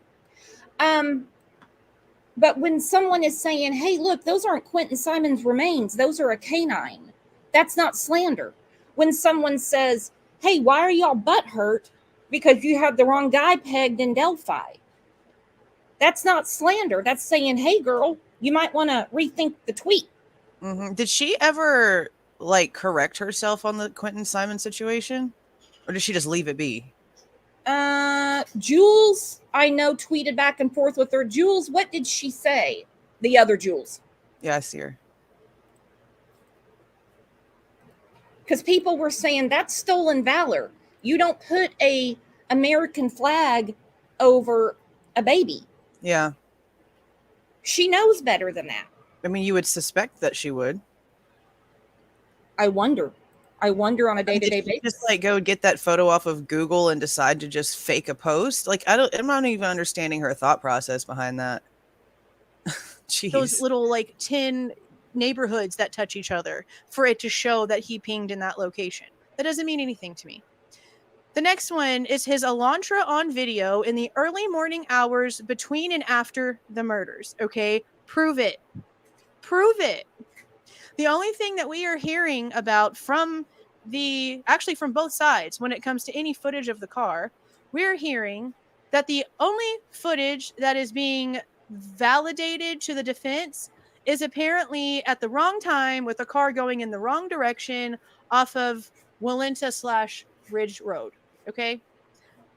But when someone is saying, hey, look, those aren't Quentin Simon's remains, those are a canine, that's not slander. When someone says, hey, why are y'all butthurt because you have the wrong guy pegged in Delphi, that's not slander. That's saying, hey, girl, you might want to rethink the tweet. Mm-hmm. Did she ever like correct herself on the Quentin Simon situation, or did she just leave it be? Jules, I know, tweeted back and forth with her. Jules, what did she say? The other Jules. Yeah, I see her. Because people were saying that's stolen valor. You don't put a American flag over a baby. Yeah. She knows better than that. I mean, you would suspect that she would. I wonder on a day-to-day Did she basis. just like go get that photo off of Google and decide to just fake a post? Like, I'm not even understanding her thought process behind that. Jeez. Those little like 10 neighborhoods that touch each other for it to show that he pinged in that location. That doesn't mean anything to me. The next one is his Elantra on video in the early morning hours between and after the murders. Okay, prove it. Prove it. The only thing that we are hearing about from both sides when it comes to any footage of the car, we're hearing that the only footage that is being validated to the defense is apparently at the wrong time with the car going in the wrong direction off of Walenta/Ridge Road. Okay.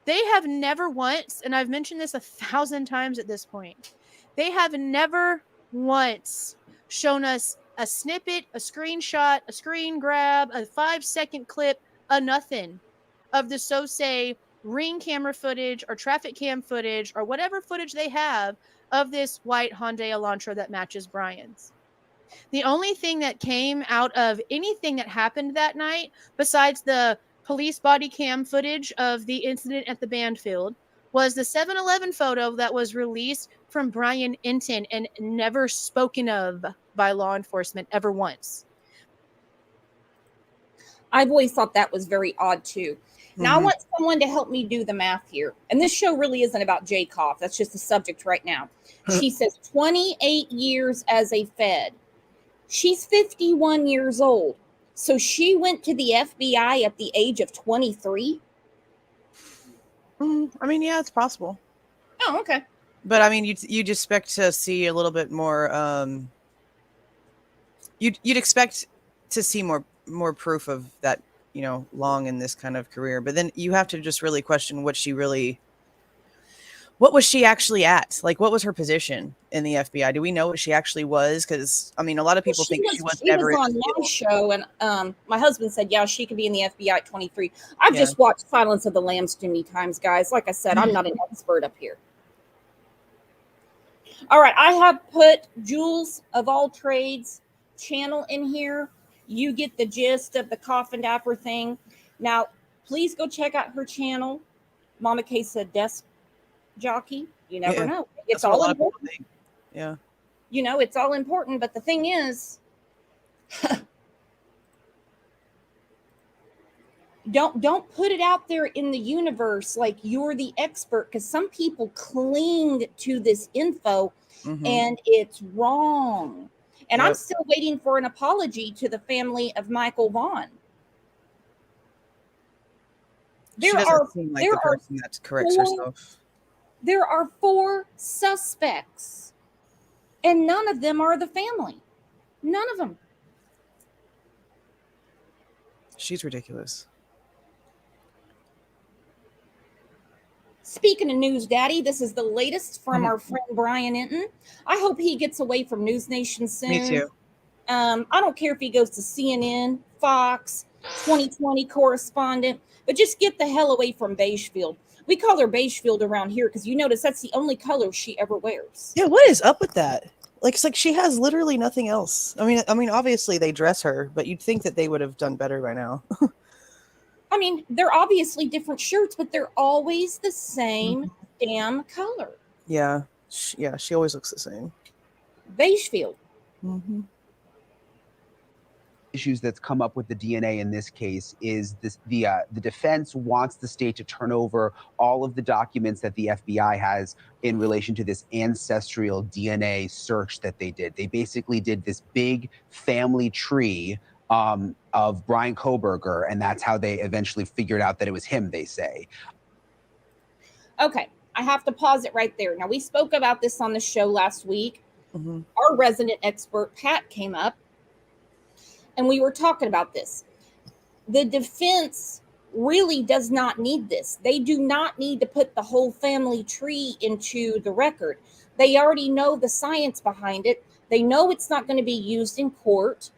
They have never once, and I've mentioned this 1,000 times at this point, they have never once shown us a snippet, a screenshot, a screen grab, a 5-second clip, a nothing of the so-say ring camera footage or traffic cam footage or whatever footage they have of this white Hyundai Elantra that matches Brian's. The only thing that came out of anything that happened that night, besides the police body cam footage of the incident at the band field, was the 7-Eleven photo that was released from Brian Enton and never spoken of by law enforcement ever once. I've always thought that was very odd too. Now I want someone to help me do the math here. And this show really isn't about Jacob. That's just the subject right now. She says 28 years as a Fed. She's 51 years old. So she went to the FBI at the age of 23? I mean, yeah, it's possible. Oh, okay. But I mean, you'd expect to see a little bit more. You'd expect to see more proof of that, you know, long in this kind of career. But then you have to just really question what was she actually at? Like, what was her position in the FBI? Do we know what she actually was? Because I mean, a lot of people think she was never on my show, and my husband said, yeah, she could be in the FBI at 23. I've just watched Silence of the Lambs too many times, guys. Like I said, I'm not an expert up here. All right, I have put Jules of All Trades channel in here. You get the gist of the coffin dapper thing. Now, please go check out her channel. Mama K said desk jockey. You never know. It's all important. Yeah. You know, it's all important. But the thing is, don't put it out there in the universe like you're the expert, because some people cling to this info and it's wrong. And I'm still waiting for an apology to the family of Michael Vaughn. There are the person that corrects herself. There are 4 suspects, and none of them are the family. None of them. She's ridiculous. Speaking of news, Daddy, this is the latest from our friend Brian Enton. I hope he gets away from News Nation soon. Me too. I don't care if he goes to CNN, Fox, 2020 correspondent, but just get the hell away from Beigefield. We call her Beigefield around here because you notice that's the only color she ever wears. Yeah, what is up with that? Like, it's like she has literally nothing else. I mean, obviously they dress her, but you'd think that they would have done better by now. I mean, they're obviously different shirts, but they're always the same damn color. Yeah, she always looks the same. Beigefield. Issues that's come up with the DNA in this case is the defense wants the state to turn over all of the documents that the FBI has in relation to this ancestral DNA search that they did. They basically did this big family tree of Brian Kohberger, and that's how they eventually figured out that it was him, they say. Okay, I have to pause it right there. Now, we spoke about this on the show last week. Our resident expert, Pat, came up, and we were talking about this. The defense really does not need this. They do not need to put the whole family tree into the record. They already know the science behind it. They know it's not going to be used in court.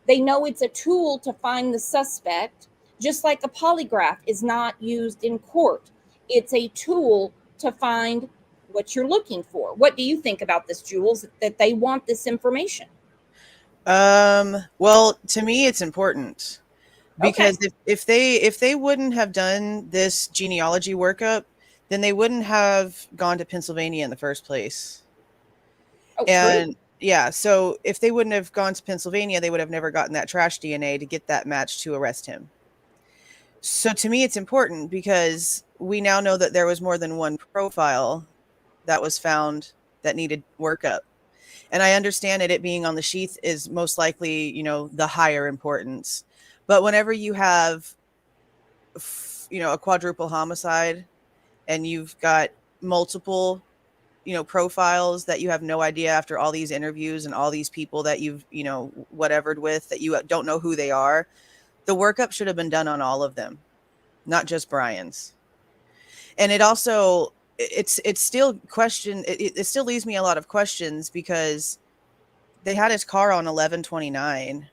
They know it's a tool to find the suspect, just like a polygraph is not used in court. It's a tool to find what you're looking for. What do you think about this, Jules, that they want this information? Well, to me, it's important because Okay. if they wouldn't have done this genealogy workup, then they wouldn't have gone to Pennsylvania in the first place. Oh, And true. yeah, so if they wouldn't have gone to Pennsylvania, they would have never gotten that trash DNA to get that match to arrest him. So to me, it's important because we now know that there was more than one profile that was found that needed workup. And I understand that it being on the sheath is most likely, the higher importance. But whenever you have, a quadruple homicide and you've got multiple, profiles that you have no idea after all these interviews and all these people that you've, whatevered with that you don't know who they are, the workup should have been done on all of them, not just Brian's. And it also, it's still it still leaves me a lot of questions because they had his car on 11/29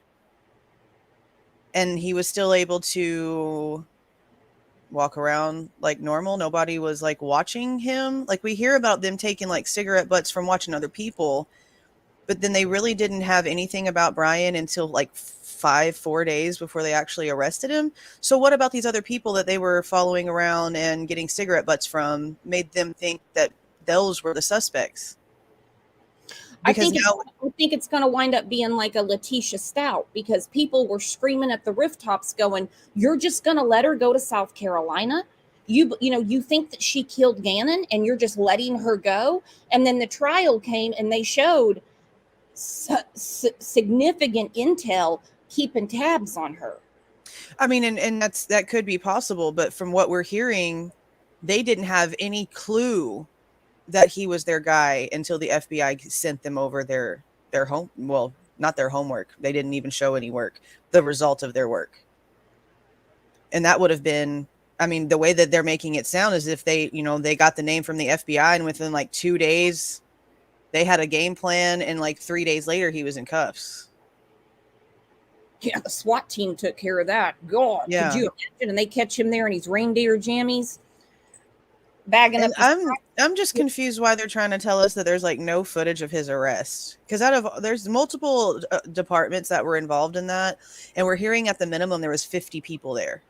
and he was still able to walk around like normal. Nobody was like watching him. Like we hear about them taking like cigarette butts from watching other people, but then they really didn't have anything about Brian until like 4 days before they actually arrested him. So what about these other people that they were following around and getting cigarette butts from made them think that those were the suspects? Because I think it's going to wind up being like a Letitia Stout, because people were screaming at the rooftops going, "You're just going to let her go to South Carolina? You think that she killed Gannon and you're just letting her go?" And then the trial came and they showed significant intel keeping tabs on her. I mean, and that could be possible, but from what we're hearing, they didn't have any clue that he was their guy until the FBI sent them over their home. Well, not their homework. They didn't even show any work, the result of their work. And that would have been, I mean, the way that they're making it sound is if they, they got the name from the FBI and within like 2 days, they had a game plan. And like 3 days later, he was in cuffs. Yeah, the SWAT team took care of that. God, Yeah. could you imagine? And they catch him there in his reindeer jammies, bagging And up. I'm just confused why they're trying to tell us that there's like no footage of his arrest, because there's multiple departments that were involved in that, and we're hearing at the minimum there was 50 people there.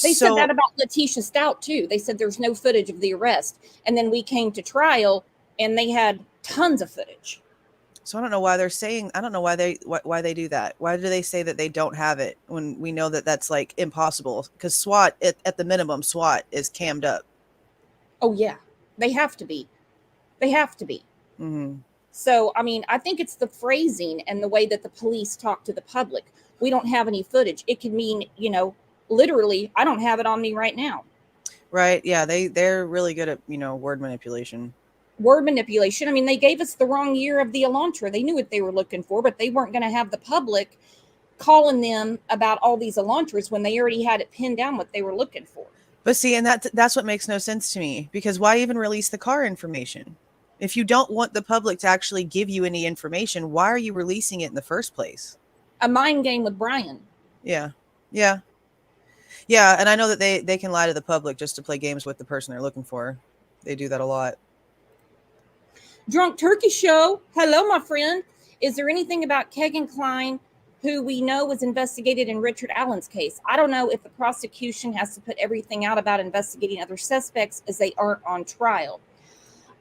They said that about Letitia Stout too. They said there's no footage of the arrest, and then we came to trial and they had tons of footage. So I don't know why they're saying. I don't know why they do that. Why do they say that they don't have it when we know that that's like impossible? Because SWAT at the minimum, SWAT is cammed up. Oh yeah, they have to be. They have to be. Mm-hmm. So I mean, I think it's the phrasing and the way that the police talk to the public. We don't have any footage. It could mean, literally, I don't have it on me right now. Right? Yeah, they're really good at word manipulation. Word manipulation. I mean, they gave us the wrong year of the Elantra. They knew what they were looking for, but they weren't going to have the public calling them about all these Elantras when they already had it pinned down what they were looking for. But see, and that's what makes no sense to me, because why even release the car information? If you don't want the public to actually give you any information, why are you releasing it in the first place? A mind game with Brian. Yeah. Yeah. Yeah. And I know that they can lie to the public just to play games with the person they're looking for. They do that a lot. Drunk Turkey Show. Hello, my friend. Is there anything about Keegan Kline, who we know was investigated in Richard Allen's case? I don't know if the prosecution has to put everything out about investigating other suspects as they aren't on trial.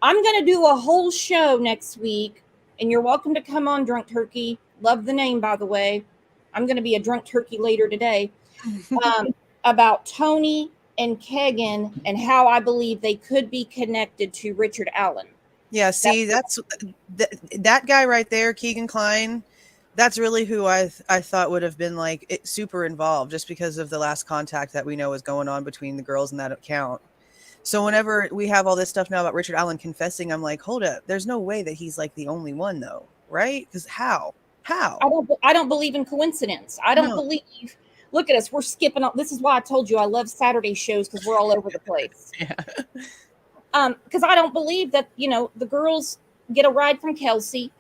I'm going to do a whole show next week, and you're welcome to come on, Drunk Turkey. Love the name, by the way. I'm going to be a drunk turkey later today. About Tony and Keegan and how I believe they could be connected to Richard Allen. Yeah, see, that guy right there, Keegan Kline, that's really who I thought would have been like super involved, just because of the last contact that we know is going on between the girls in that account. So whenever we have all this stuff now about Richard Allen confessing, I'm like, hold up, there's no way that he's like the only one though, right? Because how? I don't believe in coincidence. I don't believe. Look at us, we're skipping up. This is why I told you I love Saturday shows, because we're all over the place. Yeah. Because I don't believe that, the girls get a ride from Kelsey.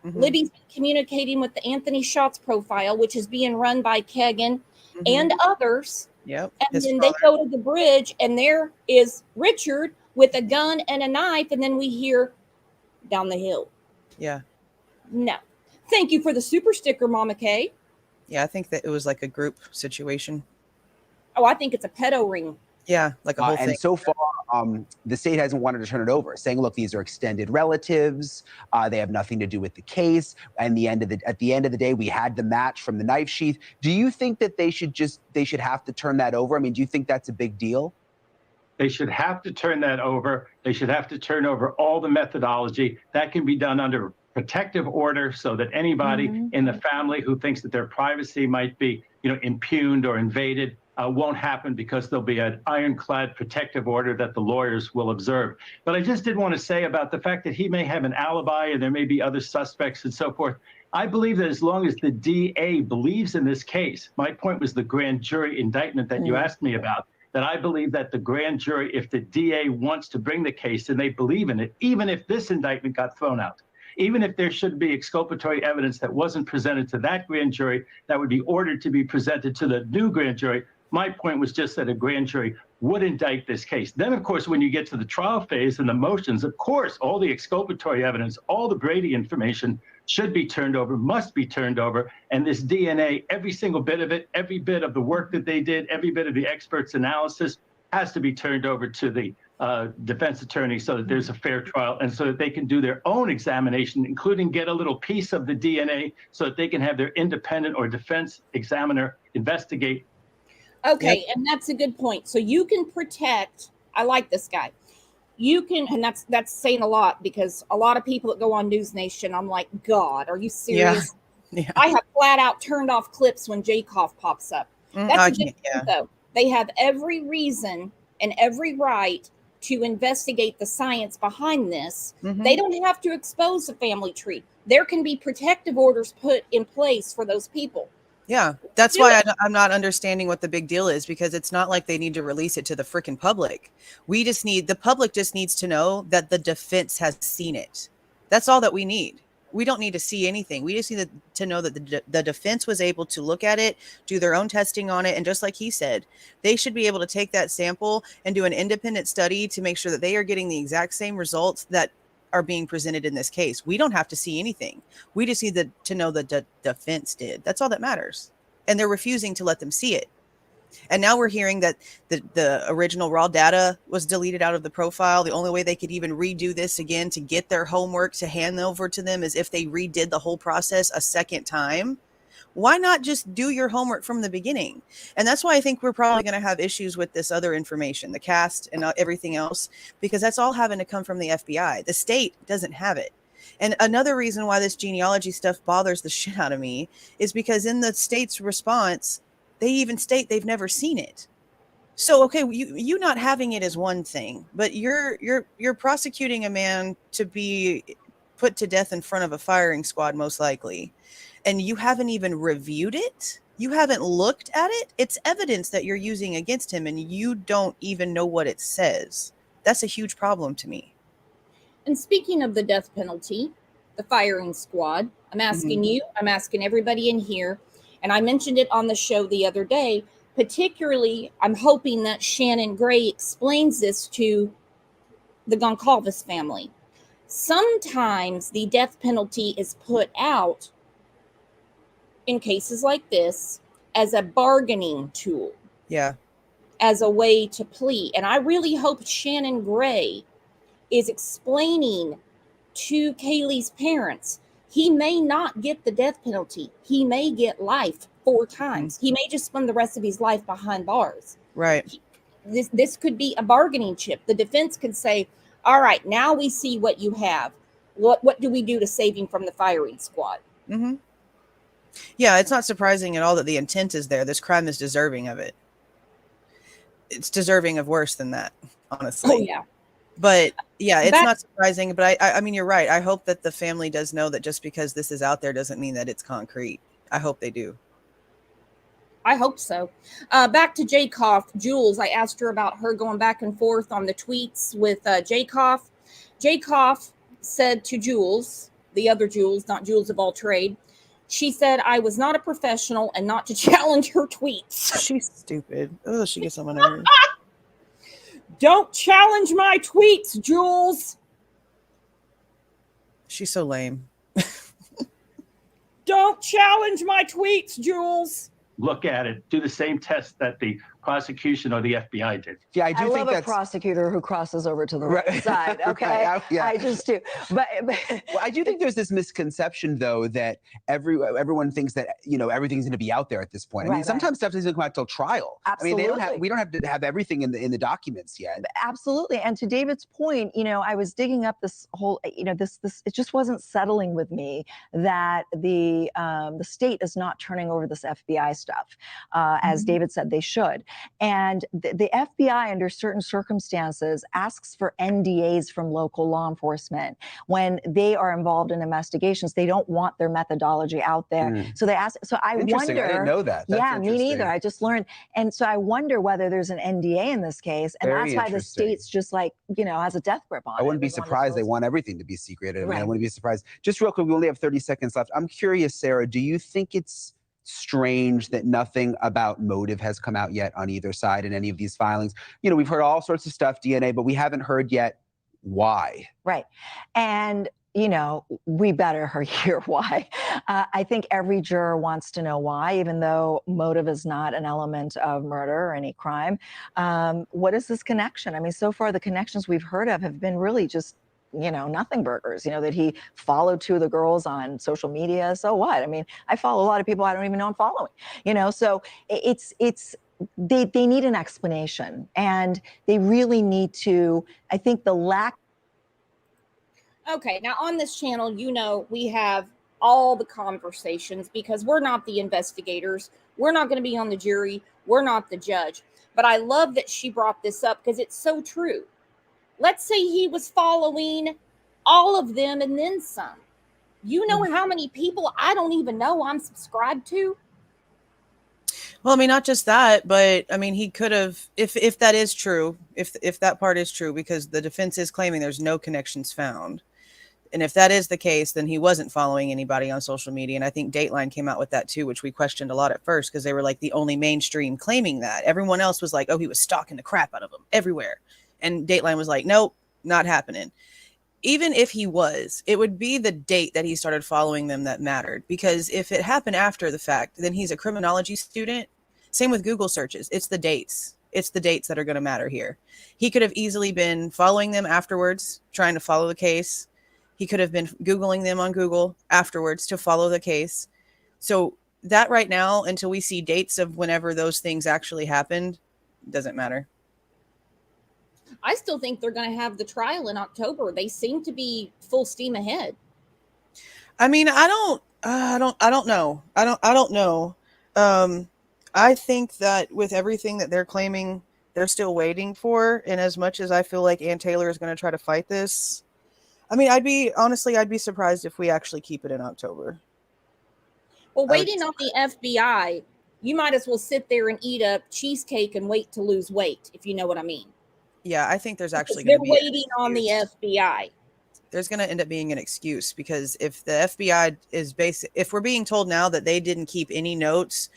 Mm-hmm. Libby's been communicating with the Anthony Schatz profile, which is being run by Keegan and others. Yep. And then they go to the bridge, and there is Richard with a gun and a knife, and then we hear down the hill. Yeah. No. Thank you for the super sticker, Mama Kay. Yeah, I think that it was like a group situation. Oh, I think it's a pedo ring. Yeah, like a whole thing. And so far, the state hasn't wanted to turn it over, saying, "Look, these are extended relatives. They have nothing to do with the case." And at the end of the day, we had the match from the knife sheath. Do you think that they should have to turn that over? I mean, do you think that's a big deal? They should have to turn that over. They should have to turn over all the methodology. That can be done under protective order, so that anybody in the family who thinks that their privacy might be, impugned or invaded, won't happen, because there'll be an ironclad protective order that the lawyers will observe. But I just did want to say about the fact that he may have an alibi and there may be other suspects and so forth. I believe that as long as the DA believes in this case, my point was the grand jury indictment that you asked me about, that I believe that the grand jury, if the DA wants to bring the case and they believe in it, even if this indictment got thrown out, even if there should be exculpatory evidence that wasn't presented to that grand jury, that would be ordered to be presented to the new grand jury. My point was just that a grand jury would indict this case. Then, of course, when you get to the trial phase and the motions, of course, all the exculpatory evidence, all the Brady information should be turned over, must be turned over. And this DNA, every single bit of it, every bit of the work that they did, every bit of the experts' analysis has to be turned over to the defense attorney, so that there's a fair trial and so that they can do their own examination, including get a little piece of the DNA so that they can have their independent or defense examiner investigate. Okay, and that's a good point. So you can protect, I like this guy. You can, and that's saying a lot, because a lot of people that go on News Nation, I'm like, God, are you serious? Yeah. I have flat out turned off clips when Jacob pops up. That's a good point, though. They have every reason and every right to investigate the science behind this. They don't have to expose the family tree. There can be protective orders put in place for those people. Yeah, that's why I'm not understanding what the big deal is, because it's not like they need to release it to the freaking public. The public just needs to know that the defense has seen it. That's all that we need. We don't need to see anything. We just need to know that the defense was able to look at it, do their own testing on it. And just like he said, they should be able to take that sample and do an independent study to make sure that they are getting the exact same results that are being presented in this case. We don't have to see anything. We just need to know that the defense did. That's all that matters. And they're refusing to let them see it. And now we're hearing that the original raw data was deleted out of the profile. The only way they could even redo this again to get their homework to hand over to them is if they redid the whole process a second time. Why not just do your homework from the beginning? And that's why I think we're probably going to have issues with this other information, the cast and everything else, because that's all having to come from the FBI. The state doesn't have it. And another reason why this genealogy stuff bothers the shit out of me is because in the state's response, they even state they've never seen it. So, okay, you not having it is one thing, but you're prosecuting a man to be put to death in front of a firing squad, most likely, and you haven't even reviewed it. You haven't looked at it. It's evidence that you're using against him, and you don't even know what it says. That's a huge problem to me. And speaking of the death penalty, the firing squad, I'm asking you, I'm asking everybody in here, and I mentioned it on the show the other day. Particularly, I'm hoping that Shannon Gray explains this to the Goncalves family. Sometimes the death penalty is put out in cases like this as a bargaining tool. Yeah. As a way to plead. And I really hope Shannon Gray is explaining to Kaylee's parents, he may not get the death penalty. He may get life 4 times. He may just spend the rest of his life behind bars. Right. This could be a bargaining chip. The defense could say, all right, now we see what you have. What do we do to save him from the firing squad? Mm-hmm. Yeah, it's not surprising at all that the intent is there. This crime is deserving of it. It's deserving of worse than that, honestly. Oh, yeah. But yeah, it's not surprising. But I mean, you're right. I hope that the family does know that just because this is out there doesn't mean that it's concrete. I hope they do. I hope so. Back to Jacob. Jules, I asked her about her going back and forth on the tweets with Jacob. Jacob said to Jules, the other Jules, not Jules of all trade, she said, I was not a professional and not to challenge her tweets. She's stupid. Oh, she gets on my nerves. Don't challenge my tweets, Jules. She's so lame. Don't challenge my tweets, Jules. Look at it. Do the same test that the prosecution or the FBI did. Yeah, I love a prosecutor who crosses over to the right side. Okay, right, yeah. I just do. But well, I do think there's this misconception, though, that everyone thinks that everything's going to be out there at this point. I mean, sometimes stuff doesn't come out till trial. Absolutely. I mean, we don't have to have everything in the documents yet. Absolutely. And to David's point, I was digging up this whole, this it just wasn't settling with me that the state is not turning over this FBI stuff, as David said they should. And the FBI, under certain circumstances, asks for NDAs from local law enforcement when they are involved in investigations. They don't want their methodology out there, so they ask. So I wonder. I didn't know that. That's me neither. I just learned, and so I wonder whether there's an NDA in this case, and that's why the state's just like has a death grip on it. I wouldn't be surprised. They want everything to be secret. I mean, I wouldn't be surprised. Just real quick, we only have 30 seconds left. I'm curious, Sarah, do you think it's strange that nothing about motive has come out yet on either side in any of these filings? We've heard all sorts of stuff, DNA, but we haven't heard yet why. Right. And we better hear why. I think every juror wants to know why, even though motive is not an element of murder or any crime. What is this connection? I mean, so far the connections we've heard of have been really just nothing burgers, that he followed two of the girls on social media. So what? I mean, I follow a lot of people I don't even know I'm following, so they need an explanation, and they really need to, I think the lack. Okay, now on this channel, we have all the conversations because we're not the investigators. We're not going to be on the jury. We're not the judge. But I love that she brought this up because it's so true. Let's say he was following all of them and then some. You know how many people I don't even know I'm subscribed to? Well, I mean, not just that, but I mean, he could have, if that is true, if that part is true, because the defense is claiming there's no connections found. And if that is the case, then he wasn't following anybody on social media. And I think Dateline came out with that too, which we questioned a lot at first because they were like the only mainstream claiming that. Everyone else was like, oh, he was stalking the crap out of them everywhere. And Dateline was like, nope, not happening. Even if he was, it would be the date that he started following them that mattered. Because if it happened after the fact, then he's a criminology student. Same with Google searches. It's the dates. It's the dates that are going to matter here. He could have easily been following them afterwards, trying to follow the case. He could have been Googling them on Google afterwards to follow the case. So that right now, until we see dates of whenever those things actually happened, doesn't matter. I still think they're going to have the trial in October. They seem to be full steam ahead. I mean, I don't know. I don't know. I think that with everything that they're claiming, they're still waiting for. And as much as I feel like Ann Taylor is going to try to fight this, I mean, I'd be surprised if we actually keep it in October. Well, waiting on the FBI, you might as well sit there and eat a cheesecake and wait to lose weight, if you know what I mean. Yeah, I think there's actually going to be waiting on the FBI. There's going to end up being an excuse because if the FBI is if we're being told now that they didn't keep any notes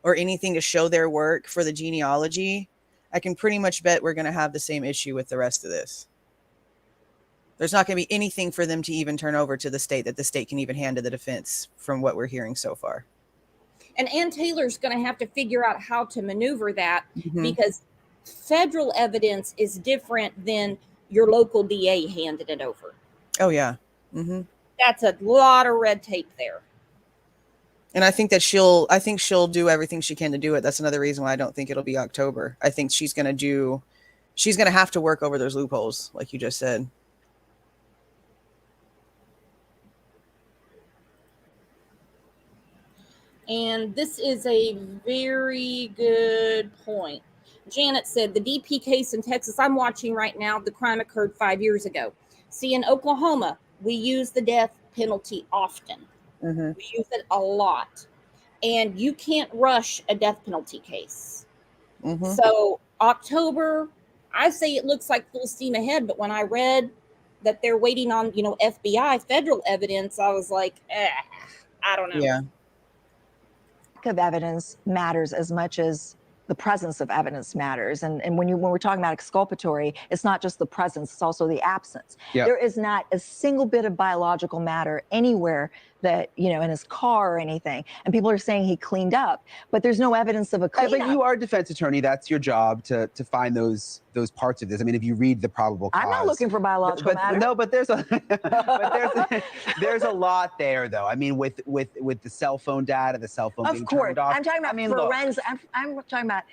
or anything to show their work for the genealogy, I can pretty much bet we're going to have the same issue with the rest of this. There's not going to be anything for them to even turn over to the state that the state can even hand to the defense from what we're hearing so far. And Ann Taylor's going to have to figure out how to maneuver that because federal evidence is different than your local DA handed it over. Oh, yeah. That's a lot of red tape there. And I think that she'll do everything she can to do it. That's another reason why I don't think it'll be October. I think she's going to have to work over those loopholes, like you just said. And this is a very good point. Janet said, the DP case in Texas I'm watching right now, the crime occurred 5 years ago. See, in Oklahoma, we use the death penalty often. We use it a lot. And you can't rush a death penalty case. So October, I say it looks like full steam ahead. But when I read that they're waiting on, FBI federal evidence, I was like, I don't know. Yeah. Of evidence matters as much as the presence of evidence matters. And when we're talking about exculpatory, it's not just the presence, it's also the absence. Yep. There is not a single bit of biological matter anywhere that, in his car or anything. And people are saying he cleaned up, but there's no evidence of a cleanup. But you are a defense attorney. That's your job to find those parts of this. I mean, if you read the probable cause. I'm not looking for biological matter. No, but there's there's a lot there, though. I mean, with the cell phone data, the cell phone being turned off. I'm talking about forensic. I'm talking about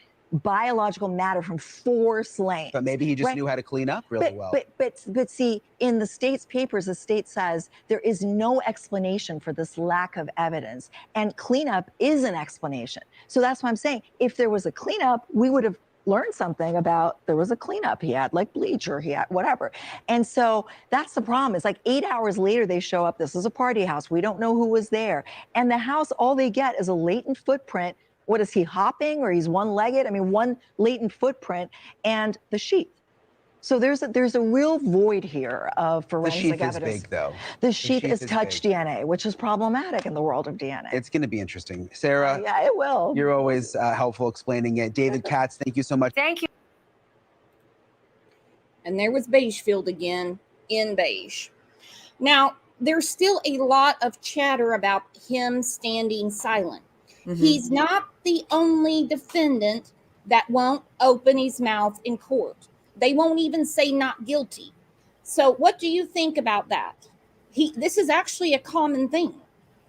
biological matter from force lanes. But maybe he just knew how to clean up really well. But see, in the state's papers, the state says there is no explanation for this lack of evidence, and cleanup is an explanation. So that's why I'm saying, if there was a cleanup, we would have learned something about there was a cleanup he had, like bleach, or he had whatever. And so that's the problem. It's like 8 hours later, they show up. This is a party house. We don't know who was there. And the house, all they get is a latent footprint. What is he, hopping, or he's one-legged? I mean, one latent footprint and the sheath. So there's a real void here of forensic evidence. The sheath is big, though. The sheath is touch DNA, which is problematic in the world of DNA. It's going to be interesting. Sarah. Yeah, it will. You're always helpful explaining it. David Katz, thank you so much. Thank you. And there was Beigefield again in beige. Now, there's still a lot of chatter about him standing silent. Mm-hmm. He's not the only defendant that won't open his mouth in court. They won't even say not guilty. So what do you think about that? This is actually a common thing.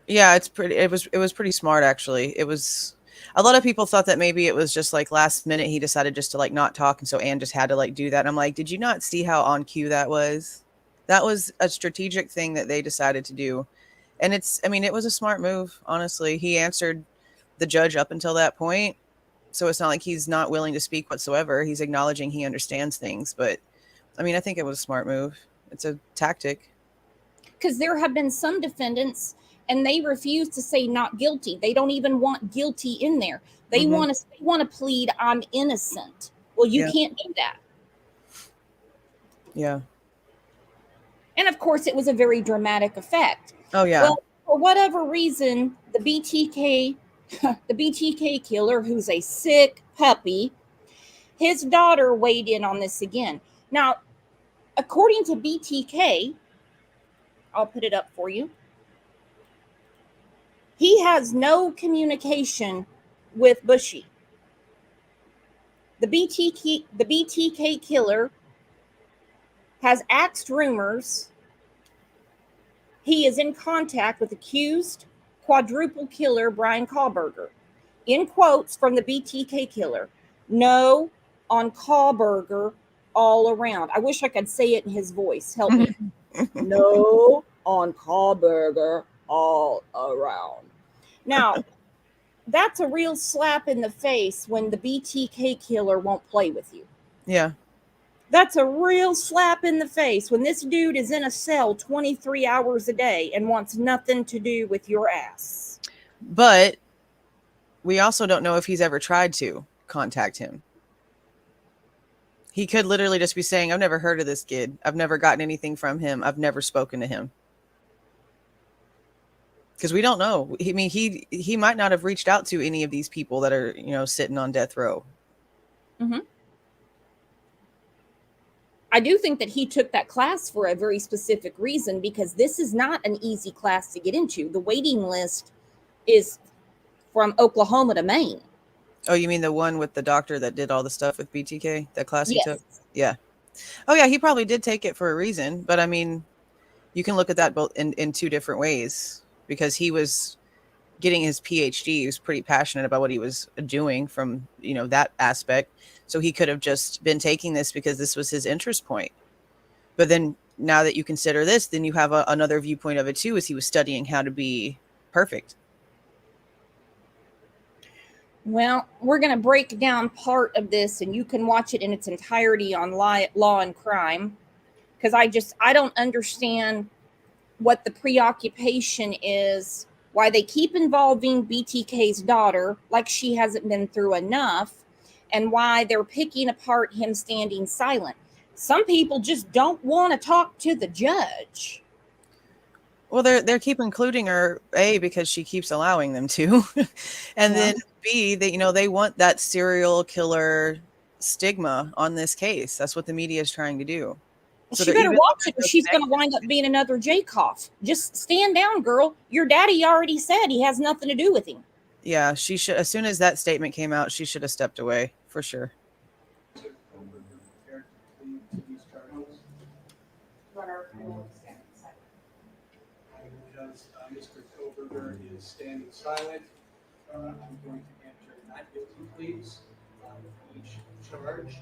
Yeah, it was pretty smart, actually. It was, a lot of people thought that maybe it was just like last minute he decided just to like not talk, and so Anne just had to like do that. And I'm like, did you not see how on cue that was? That was a strategic thing that they decided to do. And it was a smart move, honestly. He answered the judge up until that point. So it's not like he's not willing to speak whatsoever. He's acknowledging he understands things. But I mean, I think it was a smart move. It's a tactic. Because there have been some defendants and they refuse to say not guilty. They don't even want guilty in there. They want to plead I'm innocent. Well, you can't do that. Yeah. And of course, it was a very dramatic effect. Oh, yeah. Well, for whatever reason, the BTK killer, who's a sick puppy, his daughter weighed in on this again. Now, according to BTK, I'll put it up for you. He has no communication with Bushy. The BTK killer has axed rumors he is in contact with accused quadruple killer Brian Kahlberger. In quotes from the BTK killer, no on Kahlberger all around. I wish I could say it in his voice. Help me. No on Kahlberger all around. Now, that's a real slap in the face when the BTK killer won't play with you. Yeah. That's a real slap in the face when this dude is in a cell 23 hours a day and wants nothing to do with your ass. But we also don't know if he's ever tried to contact him. He could literally just be saying, I've never heard of this kid. I've never gotten anything from him. I've never spoken to him. Because we don't know. I mean, he might not have reached out to any of these people that are, sitting on death row. Mm-hmm. I do think that he took that class for a very specific reason, because this is not an easy class to get into. The waiting list is from Oklahoma to Maine. Oh, you mean the one with the doctor that did all the stuff with BTK? That class he Yes. took? Yeah. Oh, yeah, he probably did take it for a reason. But, I mean, you can look at that both in two different ways. Because he was getting his PhD. He was pretty passionate about what he was doing from, that aspect. So he could have just been taking this because this was his interest point. But then now that you consider this, then you have another viewpoint of it too, is he was studying how to be perfect. Well, we're going to break down part of this, and you can watch it in its entirety on Law and Crime. Because I don't understand what the preoccupation is, why they keep involving BTK's daughter like she hasn't been through enough, and why they're picking apart him standing silent. Some people just don't want to talk to the judge. Well, they're keep including her, A, because she keeps allowing them to, and then B, they they want that serial killer stigma on this case. That's what the media is trying to do. Well, So she they're better even watch it, or she's going to wind up being another Jacob. Just stand down, girl. Your daddy already said he has nothing to do with him. Yeah, she should. As soon as that statement came out, she should have stepped away for sure. Because Mr. Koberger is standing silent, I'm going to enter not guilty pleas on each charge.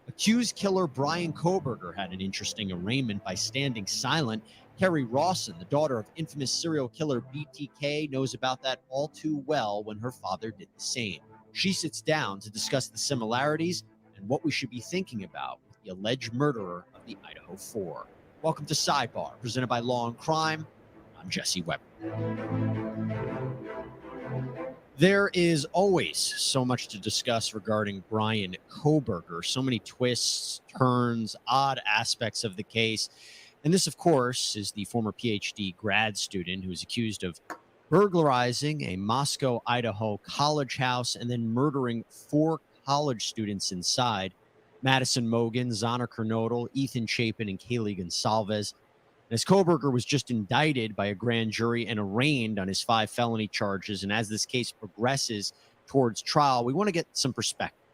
Accused killer Brian Koberger had an interesting arraignment by standing silent. Kerry Rawson, the daughter of infamous serial killer BTK, knows about that all too well when her father did the same. She sits down to discuss the similarities and what we should be thinking about with the alleged murderer of the Idaho 4. Welcome to Sidebar, presented by Law and Crime. I'm Jesse Weber. There is always so much to discuss regarding Brian Koberger, so many twists, turns, odd aspects of the case. And this, of course, is the former PhD grad student who is accused of burglarizing a Moscow, Idaho college house and then murdering 4 college students inside. Madison Mogan, Zana Kernodle, Ethan Chapin, and Kaylee Gonsalves. And as Koberger was just indicted by a grand jury and arraigned on his 5 felony charges, and as this case progresses towards trial, we want to get some perspective.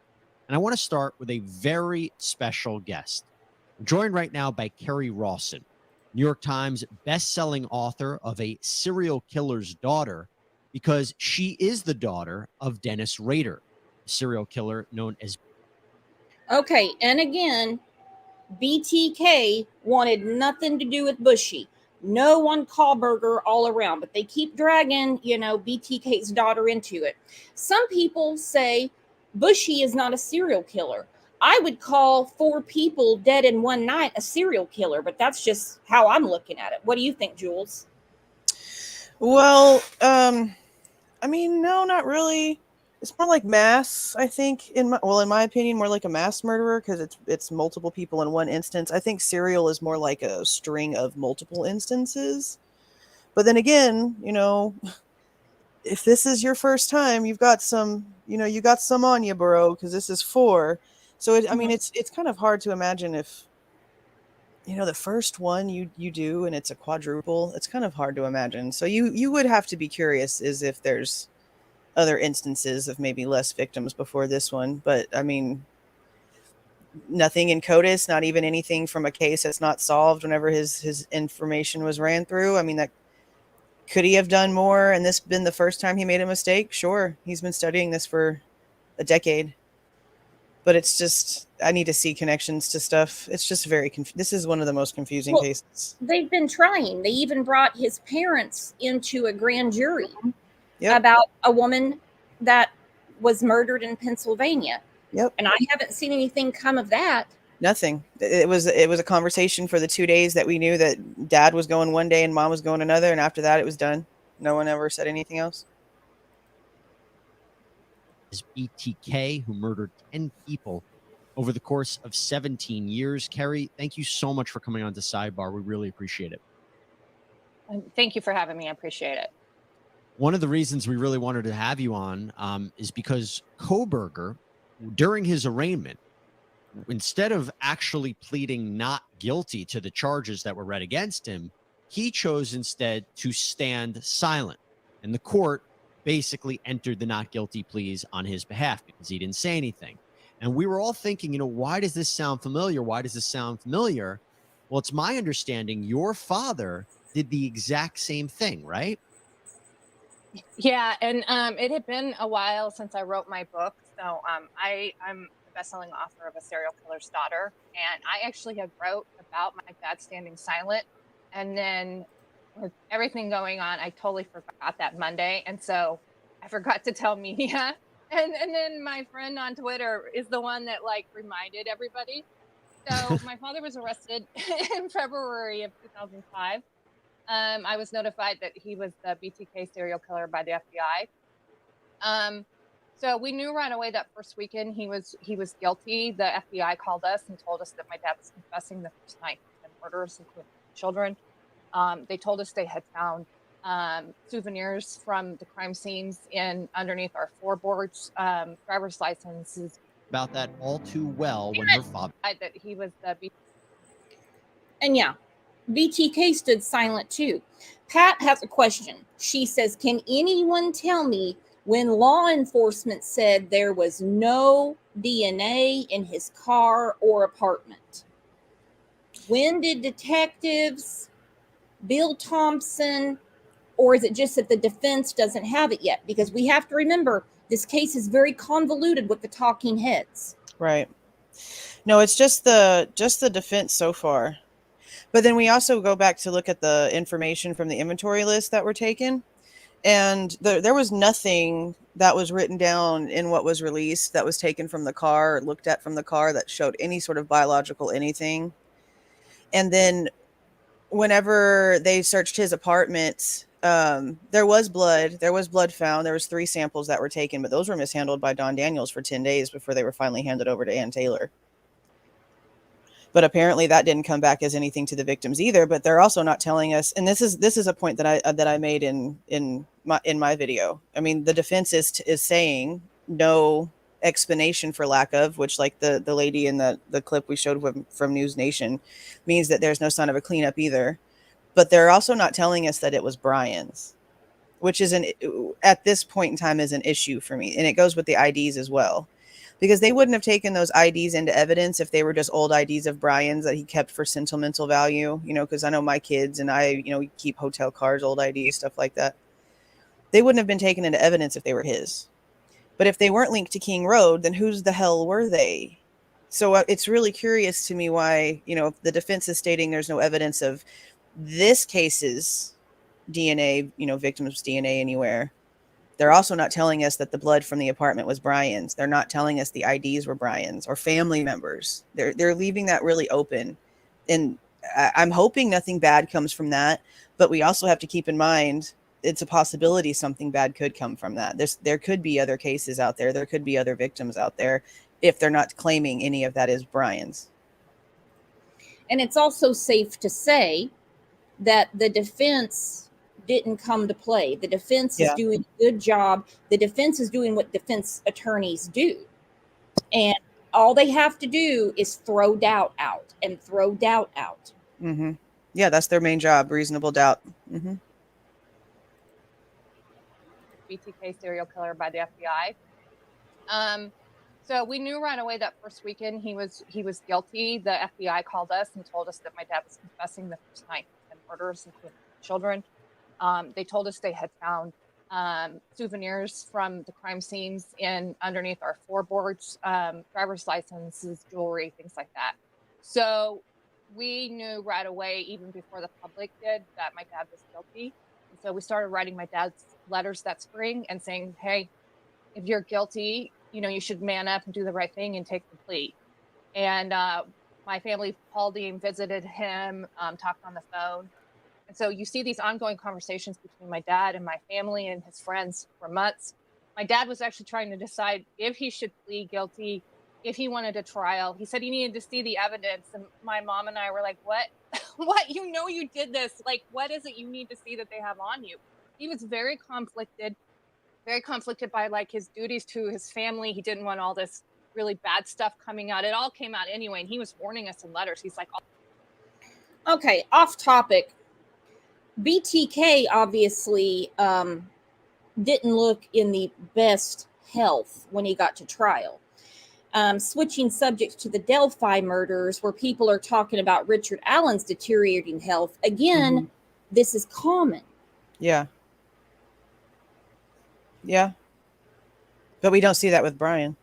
And I want to start with a very special guest. I'm joined right now by Kerry Rawson, New York Times best-selling author of A Serial Killer's Daughter, because she is the daughter of Dennis Rader, a serial killer known as... Okay, and again, BTK wanted nothing to do with Bushy. No one Koberger all around, but they keep dragging, BTK's daughter into it. Some people say Bushy is not a serial killer. I would call 4 people dead in one night a serial killer, but that's just how I'm looking at it. What do you think, Jules? Well, I mean, no, not really. It's more like mass, I think, in my opinion, more like a mass murderer, because it's multiple people in one instance. I think serial is more like a string of multiple instances. But then again, if this is your first time, you've got some, you got some on you, bro, because this is 4. So I mean, it's kind of hard to imagine if, the first one you do and it's a quadruple. It's kind of hard to imagine. So you would have to be curious as if there's other instances of maybe less victims before this one. But I mean, nothing in CODIS, not even anything from a case that's not solved whenever his information was ran through. I mean, that could he have done more and this been the first time he made a mistake? Sure. He's been studying this for a decade. But it's just, I need to see connections to stuff. It's just very, this is one of the most confusing cases. They've been trying. They even brought his parents into a grand jury Yep. about a woman that was murdered in Pennsylvania. Yep. And I haven't seen anything come of that. Nothing. It was a conversation for the 2 days that we knew that dad was going one day and mom was going another. And after that, it was done. No one ever said anything else. BTK, who murdered 10 people over the course of 17 years. Kerry, thank you so much for coming on to Sidebar. We really appreciate it. Thank you for having me. I appreciate it. One of the reasons we really wanted to have you on is because Koberger, during his arraignment, instead of actually pleading not guilty to the charges that were read against him, he chose instead to stand silent. And the court basically entered the not guilty pleas on his behalf because he didn't say anything. And we were all thinking, why does this sound familiar? Why does this sound familiar? Well, it's my understanding your father did the exact same thing, right? Yeah, and it had been a while since I wrote my book. So I'm the best-selling author of A Serial Killer's Daughter. And I actually had wrote about my dad standing silent. And then with everything going on, I totally forgot that Monday. And so I forgot to tell media. And then my friend on Twitter is the one that reminded everybody. So my father was arrested in February of 2005. I was notified that he was the BTK serial killer by the FBI. So we knew right away that first weekend he was guilty. The FBI called us and told us that my dad was confessing the first night and murders, including children. They told us they had found souvenirs from the crime scenes in underneath our floorboards, driver's licenses. About that all too well when her father. That he was the And yeah, BTK stood silent too. Pat has a question. She says, can anyone tell me when law enforcement said there was no DNA in his car or apartment? When did detectives, Bill Thompson, or is it just that the defense doesn't have it yet? Because we have to remember, this case is very convoluted with the talking heads. Right. No, it's just the defense so far. But then we also go back to look at the information from the inventory list that were taken. And there was nothing that was written down in what was released that was taken from the car or looked at from the car that showed any sort of biological anything. And then whenever they searched his apartment, there was blood found. There was 3 samples that were taken, but those were mishandled by Don Daniels for 10 days before they were finally handed over to Ann Taylor. But apparently that didn't come back as anything to the victims either. But they're also not telling us, and this is a point that I made in my video. I mean, the defense is saying no explanation for lack of, which, like the lady in the clip we showed from News Nation, means that there's no sign of a cleanup either. But they're also not telling us that it was Brian's, which is at this point in time is an issue for me, and it goes with the IDs as well. Because they wouldn't have taken those IDs into evidence if they were just old IDs of Brian's that he kept for sentimental value, because I know my kids and I, we keep hotel cards, old IDs, stuff like that. They wouldn't have been taken into evidence if they were his. But if they weren't linked to King Road, then whose the hell were they? So it's really curious to me why, the defense is stating there's no evidence of this case's DNA, victims' DNA anywhere. They're also not telling us that the blood from the apartment was Brian's. They're not telling us the IDs were Brian's or family members. They're leaving that really open. And I'm hoping nothing bad comes from that. But we also have to keep in mind, it's a possibility something bad could come from that. There could be other cases out there. There could be other victims out there if they're not claiming any of that is Brian's. And it's also safe to say that the defense didn't come to play. The defense is doing a good job. The defense is doing what defense attorneys do. And all they have to do is throw doubt out and throw doubt out. Mm-hmm. Yeah, that's their main job, reasonable doubt. Mm-hmm. BTK serial killer by the FBI. So we knew right away that first weekend he was guilty. The FBI called us and told us that my dad was confessing the first 9 murders, including children. They told us they had found souvenirs from the crime scenes underneath our floorboards, driver's licenses, jewelry, things like that. So we knew right away, even before the public did, that my dad was guilty. And so we started writing my dad's letters that spring and saying, hey, if you're guilty, you should man up and do the right thing and take the plea. And my family called him, visited him, talked on the phone. And so you see these ongoing conversations between my dad and my family and his friends for months. My dad was actually trying to decide if he should plead guilty, if he wanted a trial. He said he needed to see the evidence. And my mom and I were like, what? What? You did this. Like, what is it you need to see that they have on you? He was very conflicted by like his duties to his family. He didn't want all this really bad stuff coming out. It all came out anyway. And he was warning us in letters. He's like, okay, off topic. BTK obviously didn't look in the best health when he got to trial. Switching subjects to the Delphi murders, where people are talking about Richard Allen's deteriorating health. Again, This is common. Yeah. Yeah. But we don't see that with Brian.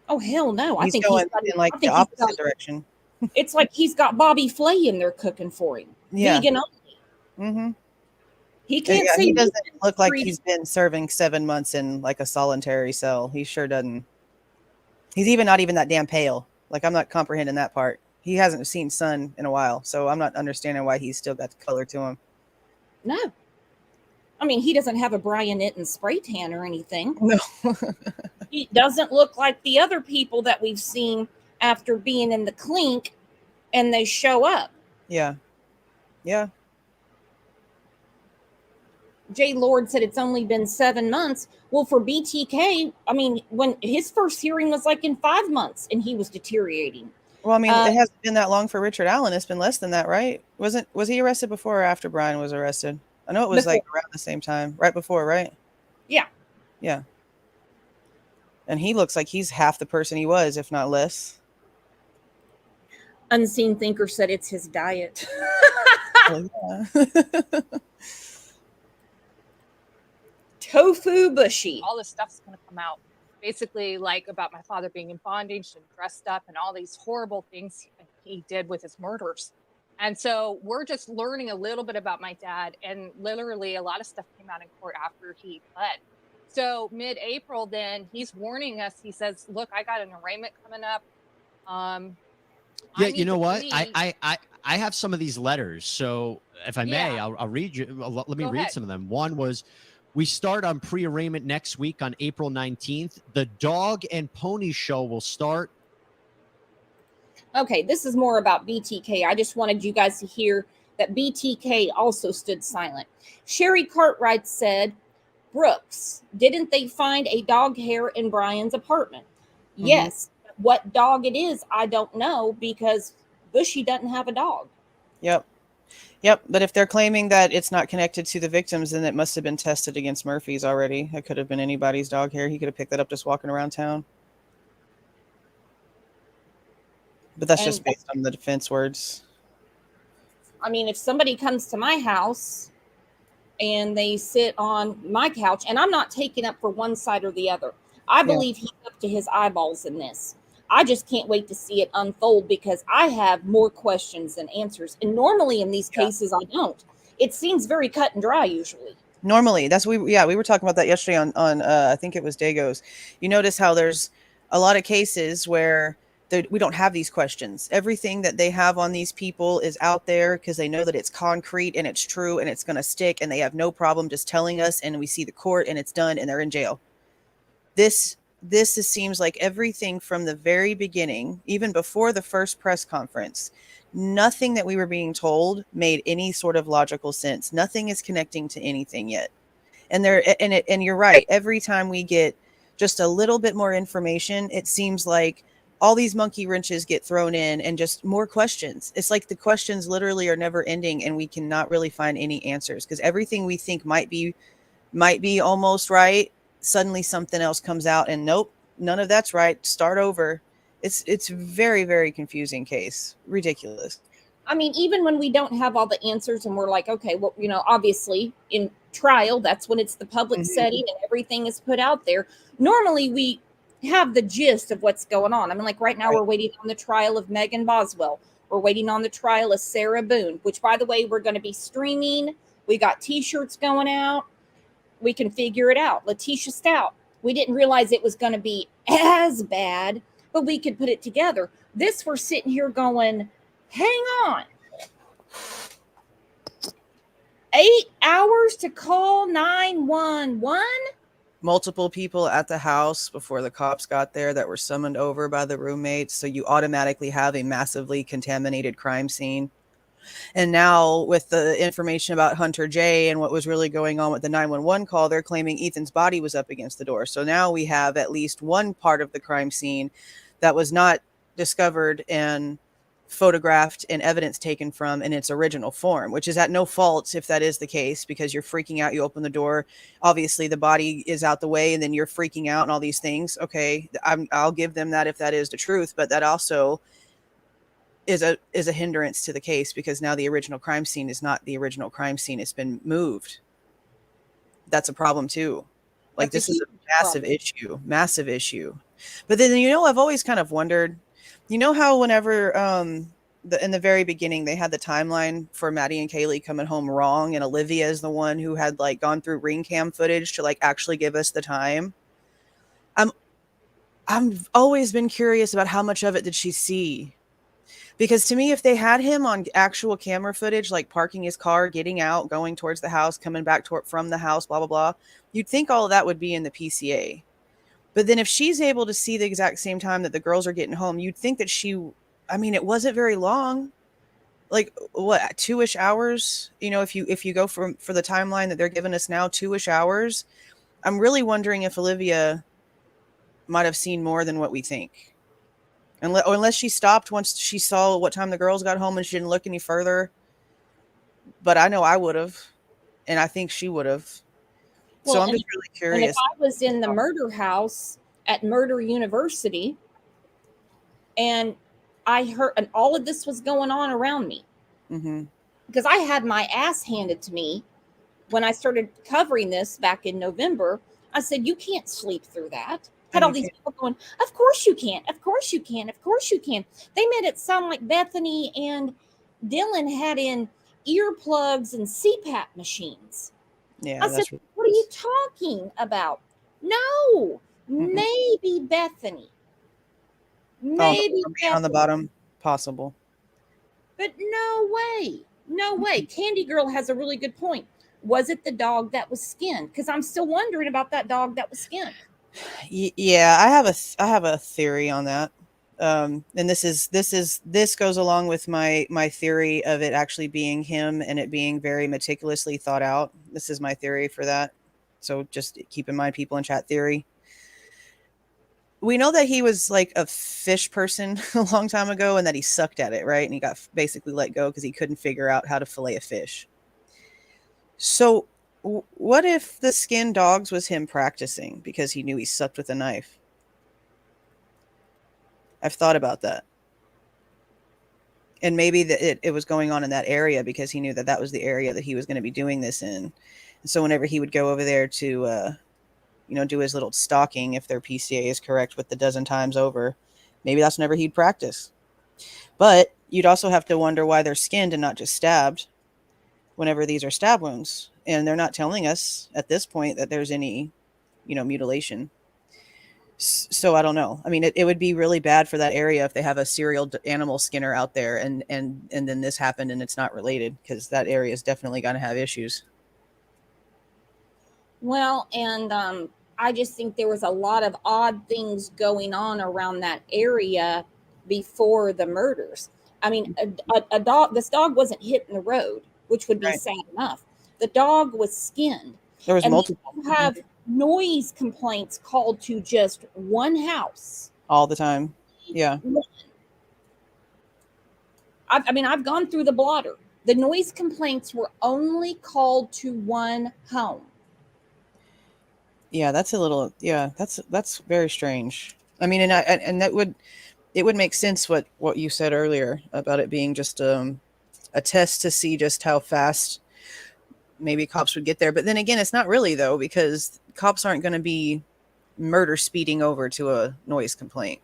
Oh, hell no. He's going in like the opposite direction. It's like he's got Bobby Flay in there cooking for him. Yeah. Vegan only. Mm-hmm. He can't say he doesn't look like he's been serving 7 months in like a solitary cell. He sure doesn't. He's not even that damn pale. Like, I'm not comprehending that part. He hasn't seen sun in a while, so I'm not understanding why he's still got the color to him. No. I mean, he doesn't have a Brian Nitten spray tan or anything. No. He doesn't look like the other people that we've seen after being in the clink and they show up. Yeah. Yeah. Jay Lord said it's only been 7 months. Well, for BTK, I mean, when his first hearing was like in 5 months and he was deteriorating. Well, I mean, it hasn't been that long for Richard Allen. It's been less than that, right? Was he arrested before or after Brian was arrested? I know it was like around the same time, right before, right? Yeah. Yeah. And he looks like he's half the person he was, if not less. Unseen Thinker said it's his diet. Well, yeah. Tofu Bushy. All this stuff's going to come out. Basically, like about my father being in bondage and dressed up and all these horrible things he did with his murders. And so we're just learning a little bit about my dad. And literally a lot of stuff came out in court after he pled. So mid-April, then he's warning us. He says, look, I got an arraignment coming up. Yeah, you know what? I have some of these letters. So if I may, Yeah. I'll read you. Let me Go read ahead. some of them. One was, we start on pre-arraignment next week on April 19th. The dog and pony show will start. Okay, this is more about BTK. I just wanted you guys to hear that BTK also stood silent. Sherry Cartwright said, Brooks, didn't they find a dog hair in Brian's apartment? Mhm. Yes. What dog it is, I don't know, because Bushy doesn't have a dog. Yep. Yep. But if they're claiming that it's not connected to the victims, then it must have been tested against Murphy's already. It could have been anybody's dog hair. He could have picked that up just walking around town. But that's just based on the defense words. I mean, if somebody comes to my house and they sit on my couch, and I'm not taking up for one side or the other. I believe he's up to his eyeballs in this. I just can't wait to see it unfold because I have more questions than answers. And normally in these cases, I don't. It seems very cut and dry usually. Normally, we were talking about that yesterday on I think it was Dago's. You notice how there's a lot of cases where we don't have these questions. Everything that they have on these people is out there because they know that it's concrete and it's true and it's going to stick, and they have no problem just telling us, and we see the court and it's done and they're in jail. This seems like everything from the very beginning, even before the first press conference, nothing that we were being told made any sort of logical sense. Nothing is connecting to anything yet. And you're right. Every time we get just a little bit more information, it seems like all these monkey wrenches get thrown in and just more questions. It's like the questions literally are never ending and we cannot really find any answers because everything we think might be almost right. Suddenly something else comes out and nope, none of that's right. Start over. It's very, very confusing case. Ridiculous. I mean, even when we don't have all the answers and we're like, okay, well, obviously in trial, that's when it's the public setting and everything is put out there. Normally we have the gist of what's going on. I mean, like right now we're waiting on the trial of Megan Boswell. We're waiting on the trial of Sarah Boone, which by the way, we're going to be streaming. We got t-shirts going out. We can figure it out. Letitia Stout. We didn't realize it was going to be as bad, but we could put it together. This we're sitting here going, hang on. 8 hours to call 911? Multiple people at the house before the cops got there that were summoned over by the roommates. So you automatically have a massively contaminated crime scene. And now with the information about Hunter J and what was really going on with the 911 call, they're claiming Ethan's body was up against the door. So now we have at least one part of the crime scene that was not discovered and photographed and evidence taken from in its original form, which is at no fault if that is the case, because you're freaking out. You open the door, obviously the body is out the way, and then you're freaking out and all these things. Okay, I'll give them that if that is the truth, but that also is a hindrance to the case because now the original crime scene is not the original crime scene. It's been moved. That's a problem too. Like this is a massive issue. But then, I've always kind of wondered, how whenever in the very beginning they had the timeline for Maddie and Kaylee coming home wrong, and Olivia is the one who had like gone through ring cam footage to like actually give us the time. I've always been curious about how much of it did she see. Because to me, if they had him on actual camera footage, like parking his car, getting out, going towards the house, coming back from the house, blah, blah, blah, you'd think all of that would be in the PCA. But then if she's able to see the exact same time that the girls are getting home, you'd think that it wasn't very long. like what, 2-ish hours, you know, if you go for the timeline that they're giving us now, 2-ish hours. I'm really wondering if Olivia might have seen more than what we think, unless she stopped once she saw what time the girls got home and she didn't look any further. But I know I would have, and I think she would have. So I'm just really curious. And if I was in the murder house at Murder University and I heard, and all of this was going on around me, because I had my ass handed to me when I started covering this back in November. I said, you can't sleep through that. Had all these people going, of course you can, of course you can, of course you can. They made it sound like Bethany and Dylan had in earplugs and CPAP machines. Yeah, I said, what are you talking about? No, maybe Bethany. Maybe on the bottom, possible. But no way. No way. Candy Girl has a really good point. Was it the dog that was skinned? Because I'm still wondering about that dog that was skinned. Yeah, I have a theory on that. And this goes along with my theory of it actually being him and it being very meticulously thought out. This is my theory for that. So just keep in mind, people in chat, theory. We know that he was like a fish person a long time ago and that he sucked at it, right? And he got basically let go because he couldn't figure out how to fillet a fish. So what if the skinned dogs was him practicing because he knew he sucked with a knife? I've thought about that. And maybe it was going on in that area because he knew that that was the area that he was going to be doing this in. And so whenever he would go over there to, do his little stalking, if their PCA is correct with the dozen times over, maybe that's whenever he'd practice. But you'd also have to wonder why they're skinned and not just stabbed whenever these are stab wounds. And they're not telling us at this point that there's any, mutilation. So I don't know. I mean, it would be really bad for that area if they have a serial animal skinner out there and then this happened and it's not related, because that area is definitely going to have issues. Well, and I just think there was a lot of odd things going on around that area before the murders. I mean, this dog wasn't hit in the road, which would be sad enough. The dog was skinned. There was multiple. You have noise complaints called to just one house all the time. Yeah. I've gone through the blotter. The noise complaints were only called to one home. Yeah, that's that's very strange. I mean, and it would make sense what you said earlier about it being just a test to see just how fast maybe cops would get there. But then again, it's not really, though, because cops aren't going to be murder speeding over to a noise complaint.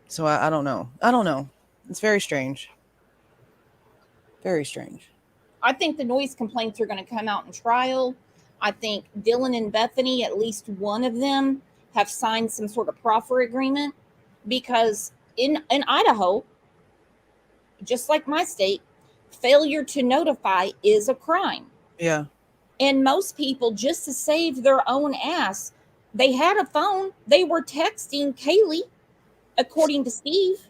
So I don't know. It's very strange. Very strange. I think the noise complaints are going to come out in trial. I think Dylan and Bethany, at least one of them, have signed some sort of proffer agreement, because in Idaho, just like my state, failure to notify is a crime. Yeah. And most people, just to save their own ass, they had a phone. They were texting Kaylee, according to Steve.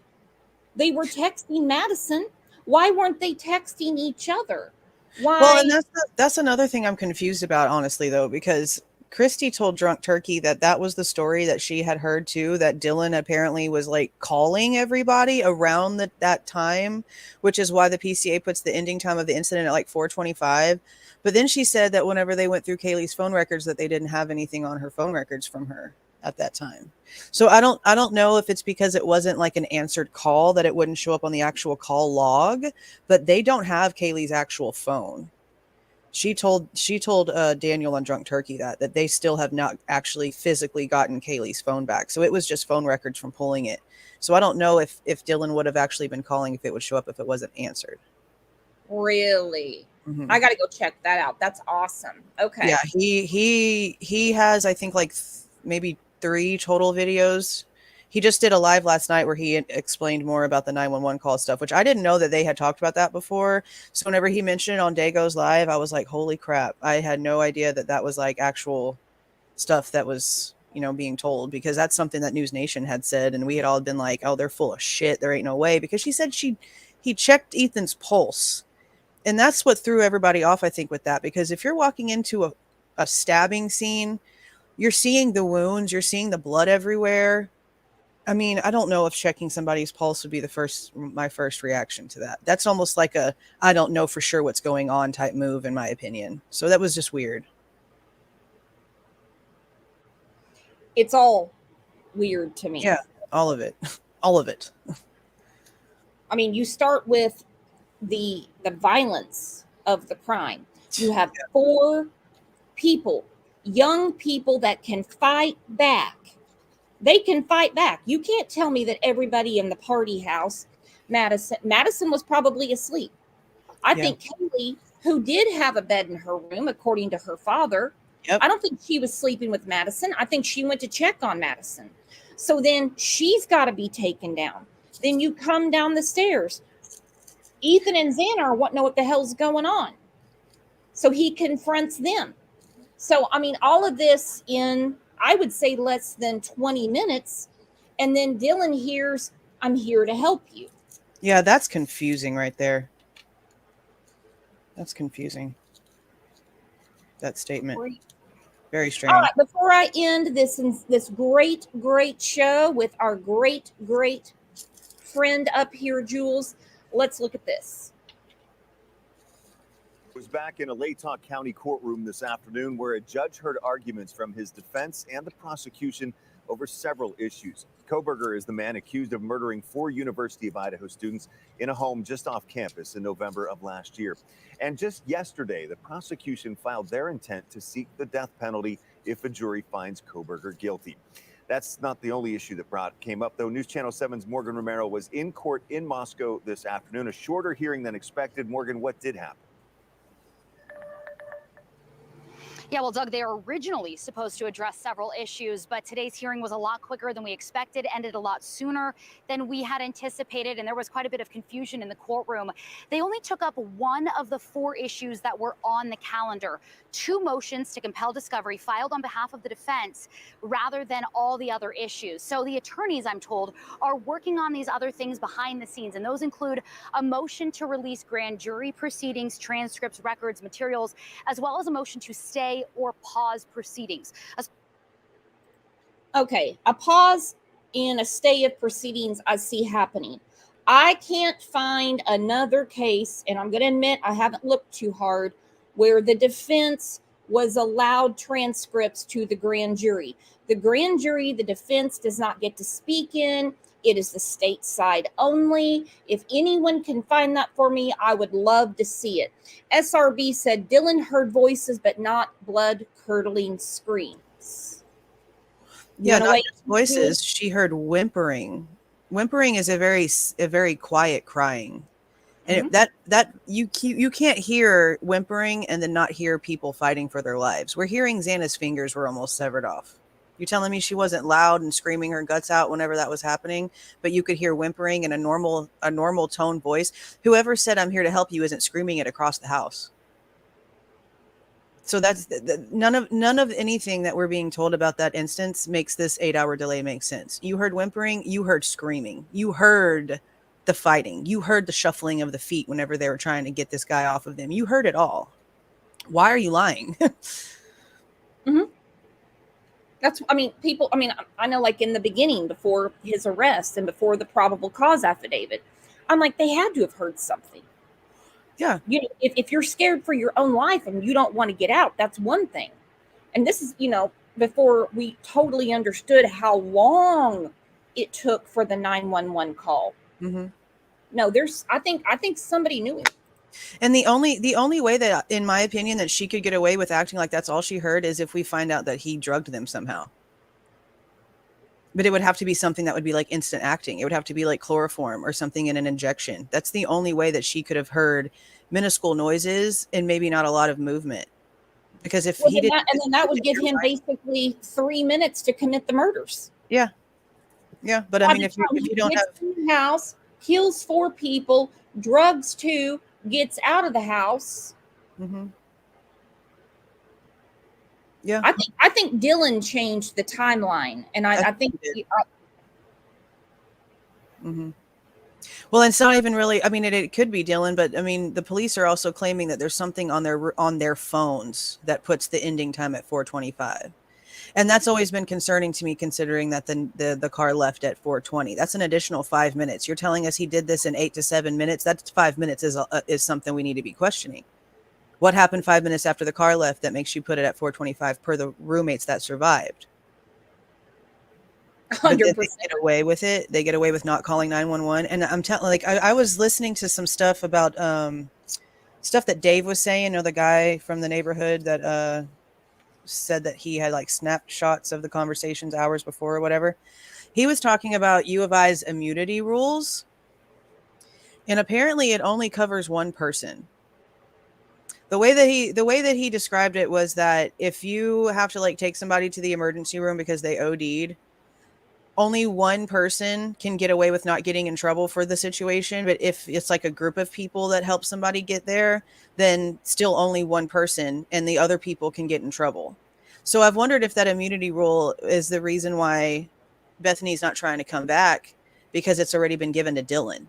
They were texting Madison. Why weren't they texting each other? Why? Well, and that's another thing I'm confused about, honestly, though, because Christy told Drunk Turkey that was the story that she had heard too, that Dylan apparently was like calling everybody around that time, which is why the PCA puts the ending time of the incident at like 4:25. But then she said that whenever they went through Kaylee's phone records, that they didn't have anything on her phone records from her at that time. So I don't know if it's because it wasn't like an answered call that it wouldn't show up on the actual call log, but they don't have Kaylee's actual phone. She told Daniel on Drunk Turkey that they still have not actually physically gotten Kaylee's phone back. So it was just phone records from pulling it. So I don't know if Dylan would have actually been calling, if it would show up if it wasn't answered. Really? Mm-hmm. I got to go check that out. That's awesome. Okay. Yeah, he has, I think, like maybe 3 total videos. He just did a live last night where he explained more about the 911 call stuff, which I didn't know that they had talked about that before. So whenever he mentioned it on Dago's live, I was like, holy crap. I had no idea that was like actual stuff that was being told, because that's something that News Nation had said, and we had all been like, oh, they're full of shit, there ain't no way, because she said he checked Ethan's pulse. And that's what threw everybody off, I think, with that, because if you're walking into a stabbing scene, you're seeing the wounds, you're seeing the blood everywhere. I mean, I don't know if checking somebody's pulse would be my first reaction to that. That's almost like a I don't know for sure what's going on type move, in my opinion. So that was just weird. It's all weird to me. Yeah, all of it. All of it. I mean, you start with the violence of the crime. You have 4 people, young people that can fight back. They can fight back. You can't tell me that everybody in the party house, Madison was probably asleep. I think Kaylee, who did have a bed in her room, according to her father, I don't think she was sleeping with Madison. I think she went to check on Madison. So then she's got to be taken down. Then you come down the stairs. Ethan and Xanar want to know what the hell's going on. So he confronts them. So, I mean, all of this in, I would say, less than 20 minutes. And then Dylan hears, I'm here to help you. Yeah, that's confusing right there. That's confusing. That statement. Very strange. All right, before I end this great, great show with our great, great friend up here, Jules, let's look at this. Was back in a Latah County courtroom this afternoon where a judge heard arguments from his defense and the prosecution over several issues. Koberger is the man accused of murdering 4 University of Idaho students in a home just off campus in November of last year. And just yesterday, the prosecution filed their intent to seek the death penalty if a jury finds Koberger guilty. That's not the only issue that came up, though. News Channel 7's Morgan Romero was in court in Moscow this afternoon. A shorter hearing than expected. Morgan, what did happen? Yeah, well, Doug, they were originally supposed to address several issues, but today's hearing was a lot quicker than we expected, ended a lot sooner than we had anticipated, and there was quite a bit of confusion in the courtroom. They only took up 1 of the 4 issues that were on the calendar. 2 motions to compel discovery filed on behalf of the defense rather than all the other issues. So the attorneys, I'm told, are working on these other things behind the scenes, and those include a motion to release grand jury proceedings, transcripts, records, materials, as well as a motion to stay or pause proceedings. Okay, a pause and a stay of proceedings I see happening. I can't find another case, and I'm going to admit I haven't looked too hard, where the defense was allowed transcripts to the grand jury. The grand jury, the defense does not get to speak in. It is the state side only. If anyone can find that for me, I would love to see it. SRB said Dylan heard voices, but not blood-curdling screams. Yeah, not just voices. She heard whimpering. Whimpering is a very quiet crying. And that you can't hear whimpering and then not hear people fighting for their lives. We're hearing Xana's fingers were almost severed off. You're telling me she wasn't loud and screaming her guts out whenever that was happening, but you could hear whimpering in a normal tone voice. Whoever said I'm here to help you isn't screaming it across the house. So that's none of anything that we're being told about that instance makes this 8-hour delay make sense. You heard whimpering, you heard screaming, you heard the fighting, you heard the shuffling of the feet whenever they were trying to get this guy off of them. You heard it all. Why are you lying? I know, like in the beginning, before his arrest and before the probable cause affidavit, I'm like, they had to have heard something. Yeah. You know, if you're scared for your own life and you don't want to get out, that's one thing. And this is, before we totally understood how long it took for the 911 call. Mm-hmm. No, I think somebody knew it. And the only way that, in my opinion, that she could get away with acting like that's all she heard is if we find out that he drugged them somehow. But it would have to be something that would be like instant acting. It would have to be like chloroform or something in an injection. That's the only way that she could have heard minuscule noises and maybe not a lot of movement. Because if he did, and then that would give him basically 3 minutes to commit the murders. Yeah. Yeah. But I mean, if you don't have in the house, kills 4 people, drugs 2, gets out of the house. Mm-hmm. Yeah. I think Dylan changed the timeline, and I think Mm-hmm. Well, it's not even really. I mean, it could be Dylan, but I mean, the police are also claiming that there's something on their phones that puts the ending time at 4:25, and that's always been concerning to me, considering that the car left at 4:20. That's an additional 5 minutes. You're telling us he did this in 8 to 7 minutes. That's 5 minutes is something we need to be questioning. What happened 5 minutes after the car left that makes you put it at 4:25 per the roommates that survived? 100%. They get away with it. They get away with not calling 911. And I'm telling, like, I was listening to some stuff about stuff that Dave was saying. You know, the guy from the neighborhood that said that he had like snapshots of the conversations hours before or whatever. He was talking about U of I's immunity rules, and apparently it only covers one person. The way that he described it was that if you have to like take somebody to the emergency room because they OD'd, only one person can get away with not getting in trouble for the situation. But if it's like a group of people that help somebody get there, then still only one person and the other people can get in trouble. So I've wondered if that immunity rule is the reason why Bethany's not trying to come back, because it's already been given to Dylan.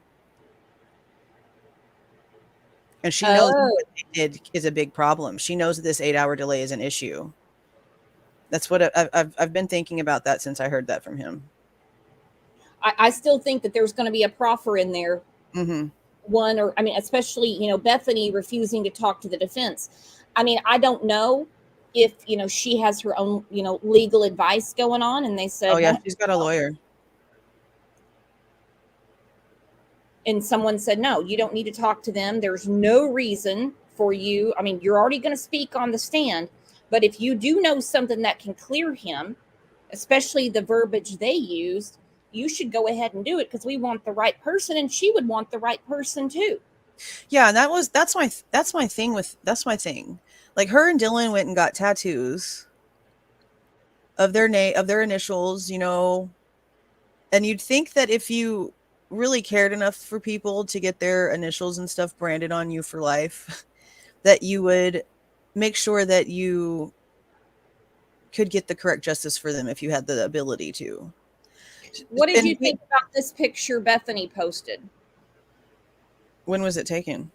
And she knows what they did is a big problem. She knows that this 8-hour delay is an issue. That's what I've been thinking about that since I heard that from him. I still think that there's going to be a proffer in there. Mm-hmm. One, or I mean, especially, you know, Bethany refusing to talk to the defense. I mean, I don't know if, you know, she has her own, you know, legal advice going on, and they said, oh yeah, she's got a lawyer. And someone said, no, you don't need to talk to them. There's no reason for you. I mean, you're already going to speak on the stand, but if you do know something that can clear him, especially the verbiage they used, you should go ahead and do it, because we want the right person, and she would want the right person too. Yeah, and that's my thing. Like, her and Dylan went and got tattoos of their initials, you know, and you'd think that if you really cared enough for people to get their initials and stuff branded on you for life, that you would make sure that you could get the correct justice for them if you had the ability to. What did you think about this picture Bethany posted? When was it taken?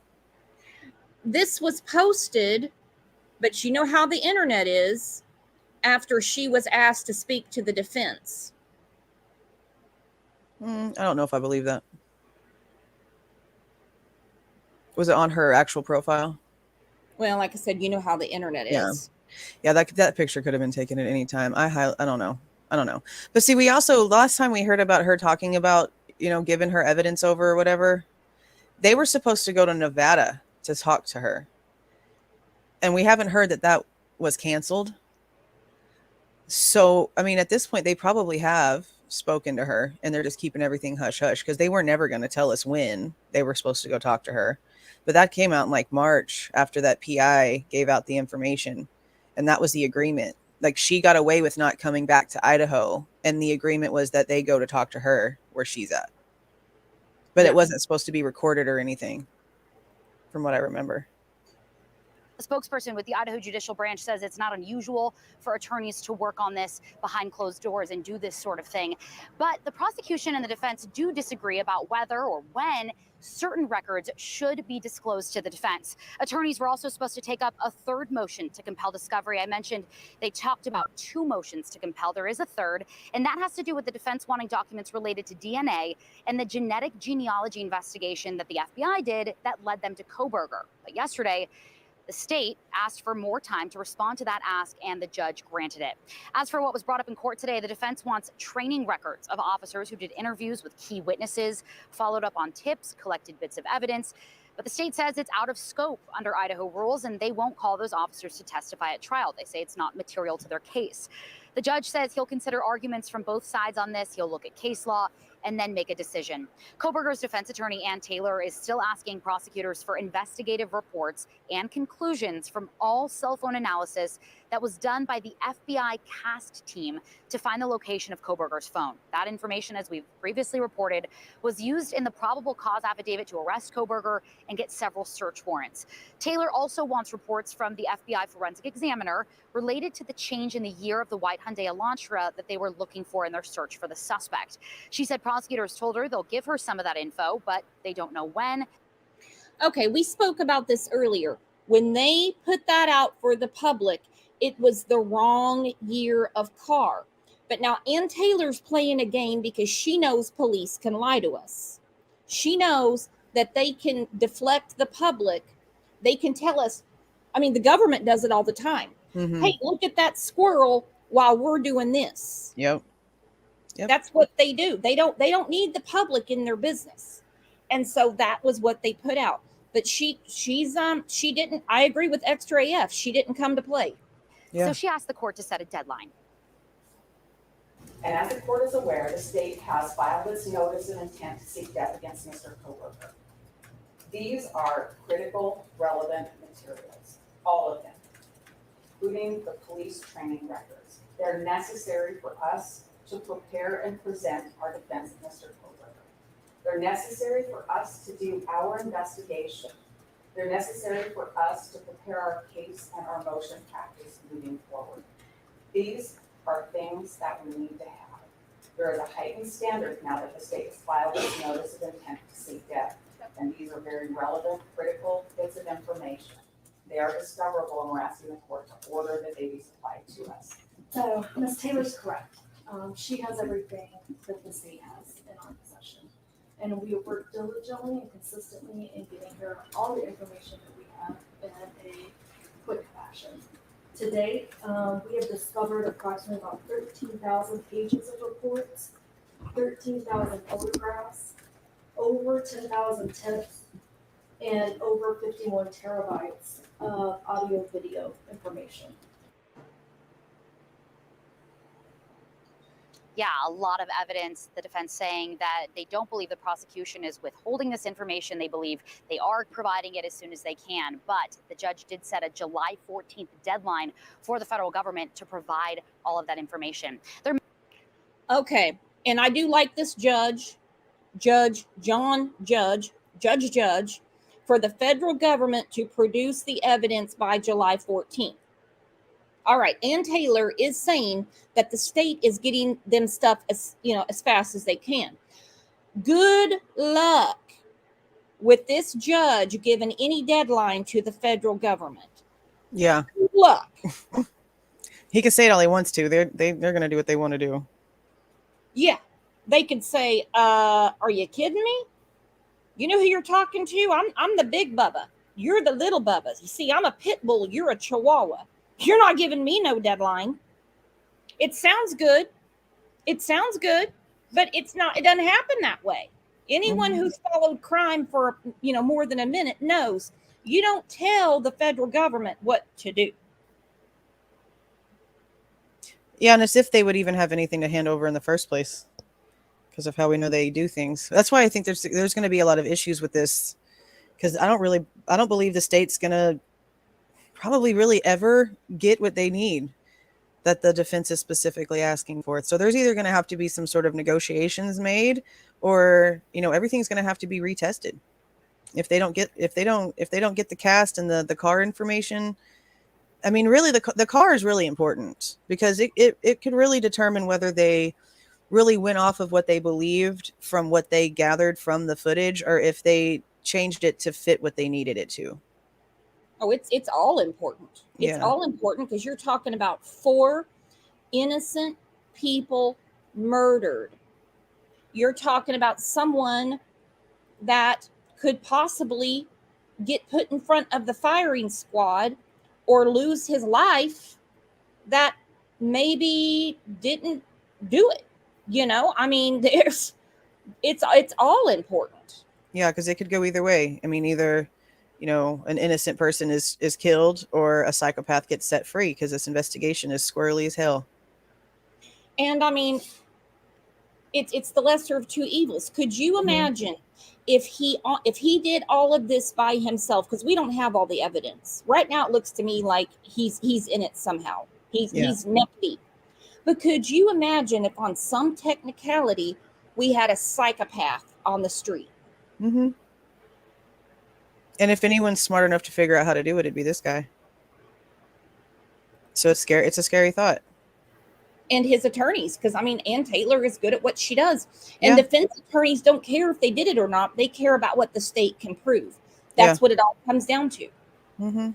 This was posted, but you know how the internet is, after she was asked to speak to the defense. I don't know if I believe that. Was it on her actual profile? Well, like I said, you know how the internet is. Yeah, that picture could have been taken at any time. I don't know. But see, we also, last time we heard about her talking about, you know, giving her evidence over or whatever, they were supposed to go to Nevada to talk to her. And we haven't heard that was canceled. So, I mean, at this point, they probably have spoken to her, and they're just keeping everything hush hush, because they were never going to tell us when they were supposed to go talk to her. But that came out in like March, after that PI gave out the information, and that was the agreement. Like, she got away with not coming back to Idaho, and the agreement was that they go to talk to her where she's at. But it wasn't supposed to be recorded or anything, from what I remember. A spokesperson with the Idaho Judicial Branch says it's not unusual for attorneys to work on this behind closed doors and do this sort of thing. But the prosecution and the defense do disagree about whether or when certain records should be disclosed to the defense. Attorneys were also supposed to take up a third motion to compel discovery. I mentioned they talked about 2 motions to compel. There is a third, and that has to do with the defense wanting documents related to DNA and the genetic genealogy investigation that the FBI did that led them to Kohberger. But yesterday, the state asked for more time to respond to that ask, and the judge granted it. As for what was brought up in court today, the defense wants training records of officers who did interviews with key witnesses, followed up on tips, collected bits of evidence. But the state says it's out of scope under Idaho rules, and they won't call those officers to testify at trial. They say it's not material to their case. The judge says he'll consider arguments from both sides on this. He'll look at case law and then make a decision. Kohberger's defense attorney, Ann Taylor, is still asking prosecutors for investigative reports and conclusions from all cell phone analysis that was done by the FBI CAST team to find the location of Koberger's phone. That information, as we've previously reported, was used in the probable cause affidavit to arrest Koberger and get several search warrants. Taylor also wants reports from the FBI forensic examiner related to the change in the year of the white Hyundai Elantra that they were looking for in their search for the suspect. She said prosecutors told her they'll give her some of that info, but they don't know when. Okay, we spoke about this earlier. When they put that out for the public, it was the wrong year of car. But now Ann Taylor's playing a game because she knows police can lie to us. She knows that they can deflect the public. They can tell us, I mean, the government does it all the time. Hey, look at that squirrel while we're doing this. Yep. That's what they do. They don't need the public in their business. And so that was what they put out. But she didn't, I agree with Extra AF. She didn't come to play. So she asked the court to set a deadline. And as the court is aware, the state has filed its notice of intent to seek death against Mr. Koberger. These are critical, relevant materials, all of them, including the police training records. They're necessary for us to prepare and present our defense of Mr. Koberger. They're necessary for us to do our investigation. They're necessary for us to prepare our case and our motion practice moving forward. These are things that we need to have. There is a heightened standard now that the state has filed its notice of intent to seek death. And these are very relevant, critical bits of information. They are discoverable, and we're asking the court to order that they be supplied to us. So Ms. Taylor's correct. She has everything that the state has in our possession. And we have worked diligently and consistently in getting her all the information that we have in a quick fashion. To date, we have discovered approximately about 13,000 pages of reports, 13,000 photographs, over 10,000 tips, and over 51 terabytes of audio video information. Yeah, a lot of evidence, the defense saying that they don't believe the prosecution is withholding this information. They believe they are providing it as soon as they can. But the judge did set a July 14th deadline for the federal government to provide all of that information. Okay, and I do like this judge, for the federal government to produce the evidence by July 14th. All right, Ann Taylor is saying that the state is getting them stuff as fast as they can. Good luck with this judge giving any deadline to the federal government. Yeah. Good luck. He can say it all he wants to. They're going to do what they want to do. Yeah, they could say, "Are you kidding me? You know who you're talking to? I'm the big Bubba. You're the little Bubbas. You see, I'm a pit bull. You're a Chihuahua. You're not giving me no deadline." It sounds good. It sounds good, but it's not. It doesn't happen that way. Anyone who's followed crime for more than a minute knows you don't tell the federal government what to do. Yeah, and as if they would even have anything to hand over in the first place, because of how we know they do things. That's why I think there's going to be a lot of issues with this, because I don't believe the state's going to probably really ever get what they need that the defense is specifically asking for. So there's either going to have to be some sort of negotiations made, or everything's going to have to be retested. If they don't get the cast and the car information, I mean, really the car is really important, because it could really determine whether they really went off of what they believed from what they gathered from the footage, or if they changed it to fit what they needed it to. Oh, it's all important. It's all important because you're talking about 4 innocent people murdered. You're talking about someone that could possibly get put in front of the firing squad or lose his life that maybe didn't do it. I mean, it's all important. Yeah, because it could go either way. I mean, either an innocent person is killed, or a psychopath gets set free, because this investigation is squirrely as hell. And I mean, It's the lesser of two evils. Could you imagine if he did all of this by himself? Because we don't have all the evidence right now. It looks to me like he's in it somehow. He's neck deep. But could you imagine if on some technicality we had a psychopath on the street? Mm-hmm. And if anyone's smart enough to figure out how to do it, it'd be this guy. So it's scary. It's a scary thought. And his attorneys, because I mean, Ann Taylor is good at what she does. And defense attorneys don't care if they did it or not. They care about what the state can prove. That's what it all comes down to. Mm-hmm.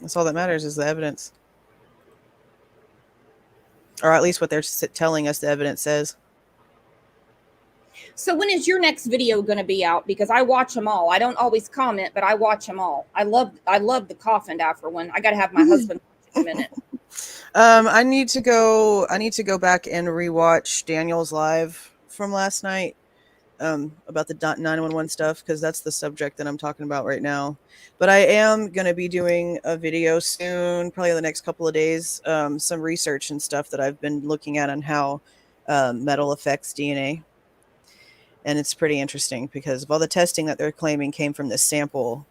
That's all that matters is the evidence. Or at least what they're telling us the evidence says. So when is your next video going to be out? Because I watch them all. I don't always comment, but I watch them all. I love the coffin after one. I got to have my husband watch in a minute. I need to go back and rewatch Daniel's live from last night about the 911 stuff, because that's the subject that I'm talking about right now. But I am going to be doing a video soon, probably the next couple of days, some research and stuff that I've been looking at on how metal affects DNA. And it's pretty interesting because of all the testing that they're claiming came from this sample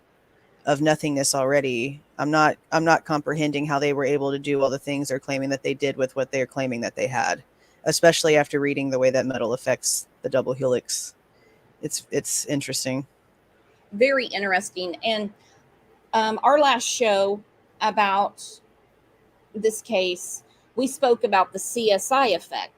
of nothingness already. I'm not comprehending how they were able to do all the things they're claiming that they did with what they're claiming that they had, especially after reading the way that metal affects the double helix. It's interesting. Very interesting. And our last show about this case, we spoke about the CSI effect.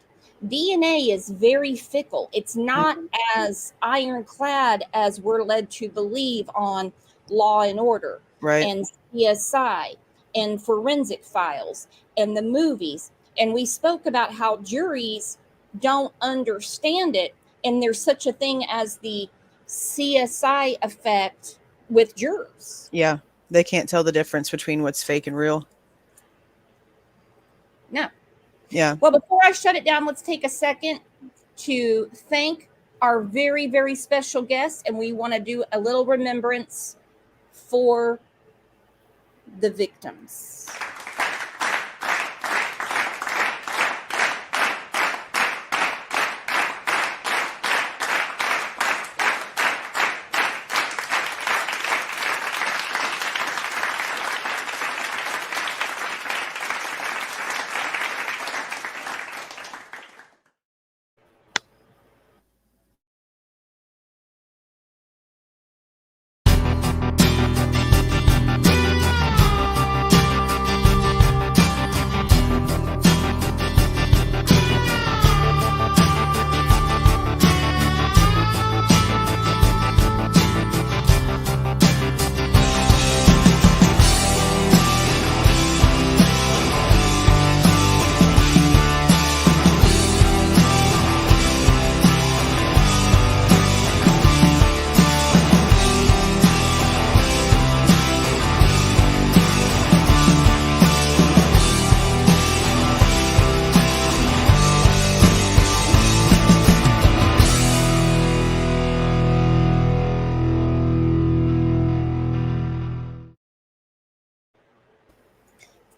DNA is very fickle. It's not as ironclad as we're led to believe on Law and Order, right, and CSI and forensic files and the movies. And we spoke about how juries don't understand it. And there's such a thing as the CSI effect with jurors. Yeah. They can't tell the difference between what's fake and real. No. Yeah. Well, before I shut it down, let's take a second to thank our very, very special guests. And we want to do a little remembrance for the victims.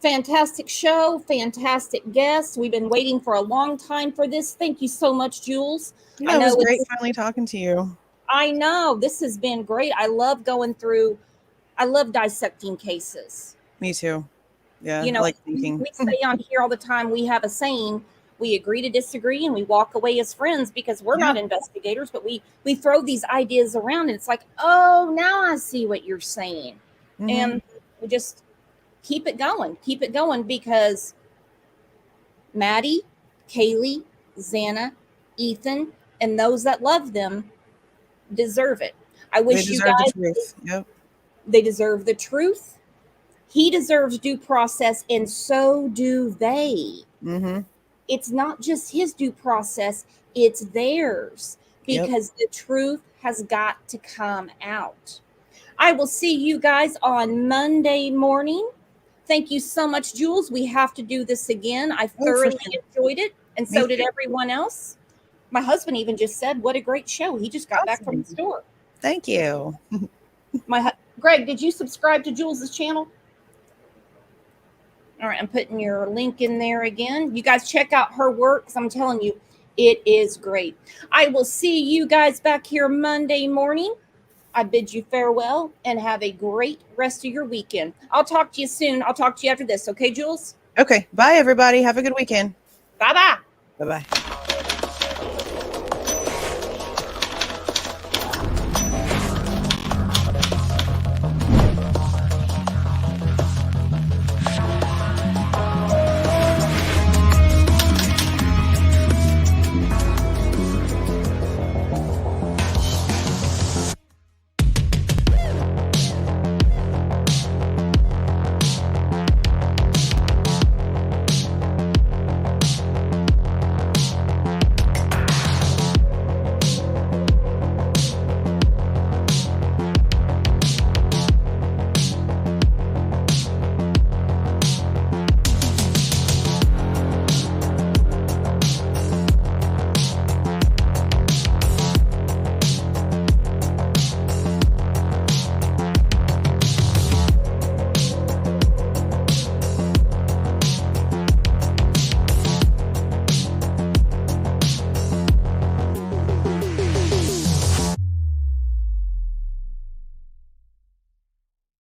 Fantastic show, fantastic guests. We've been waiting for a long time for this. Thank you so much, Jules. Yeah, it was great finally talking to you. I know, this has been great. I love dissecting cases. Me too. Yeah, you know, I like thinking. We say on here all the time, we have a saying, we agree to disagree and we walk away as friends, because we're not investigators, but we throw these ideas around and it's like, oh, now I see what you're saying. Mm-hmm. And we just keep it going, because Maddie, Kaylee, Xana, Ethan, and those that love them deserve it. I wish you guys, the truth. Yep. They deserve the truth. He deserves due process, and so do they. Mm-hmm. It's not just his due process, it's theirs, because the truth has got to come out. I will see you guys on Monday morning. Thank you so much, Jules. We have to do this again. I thoroughly enjoyed it, and so did everyone else. My husband even just said, what a great show. He just got back from the store. Thank you. Greg, did you subscribe to Jules's channel? All right, I'm putting your link in there again. You guys check out her work, because I'm telling you, it is great. I will see you guys back here Monday morning. I bid you farewell and have a great rest of your weekend. I'll talk to you soon. I'll talk to you after this. Okay, Jules? Okay. Bye, everybody. Have a good weekend. Bye-bye. Bye-bye.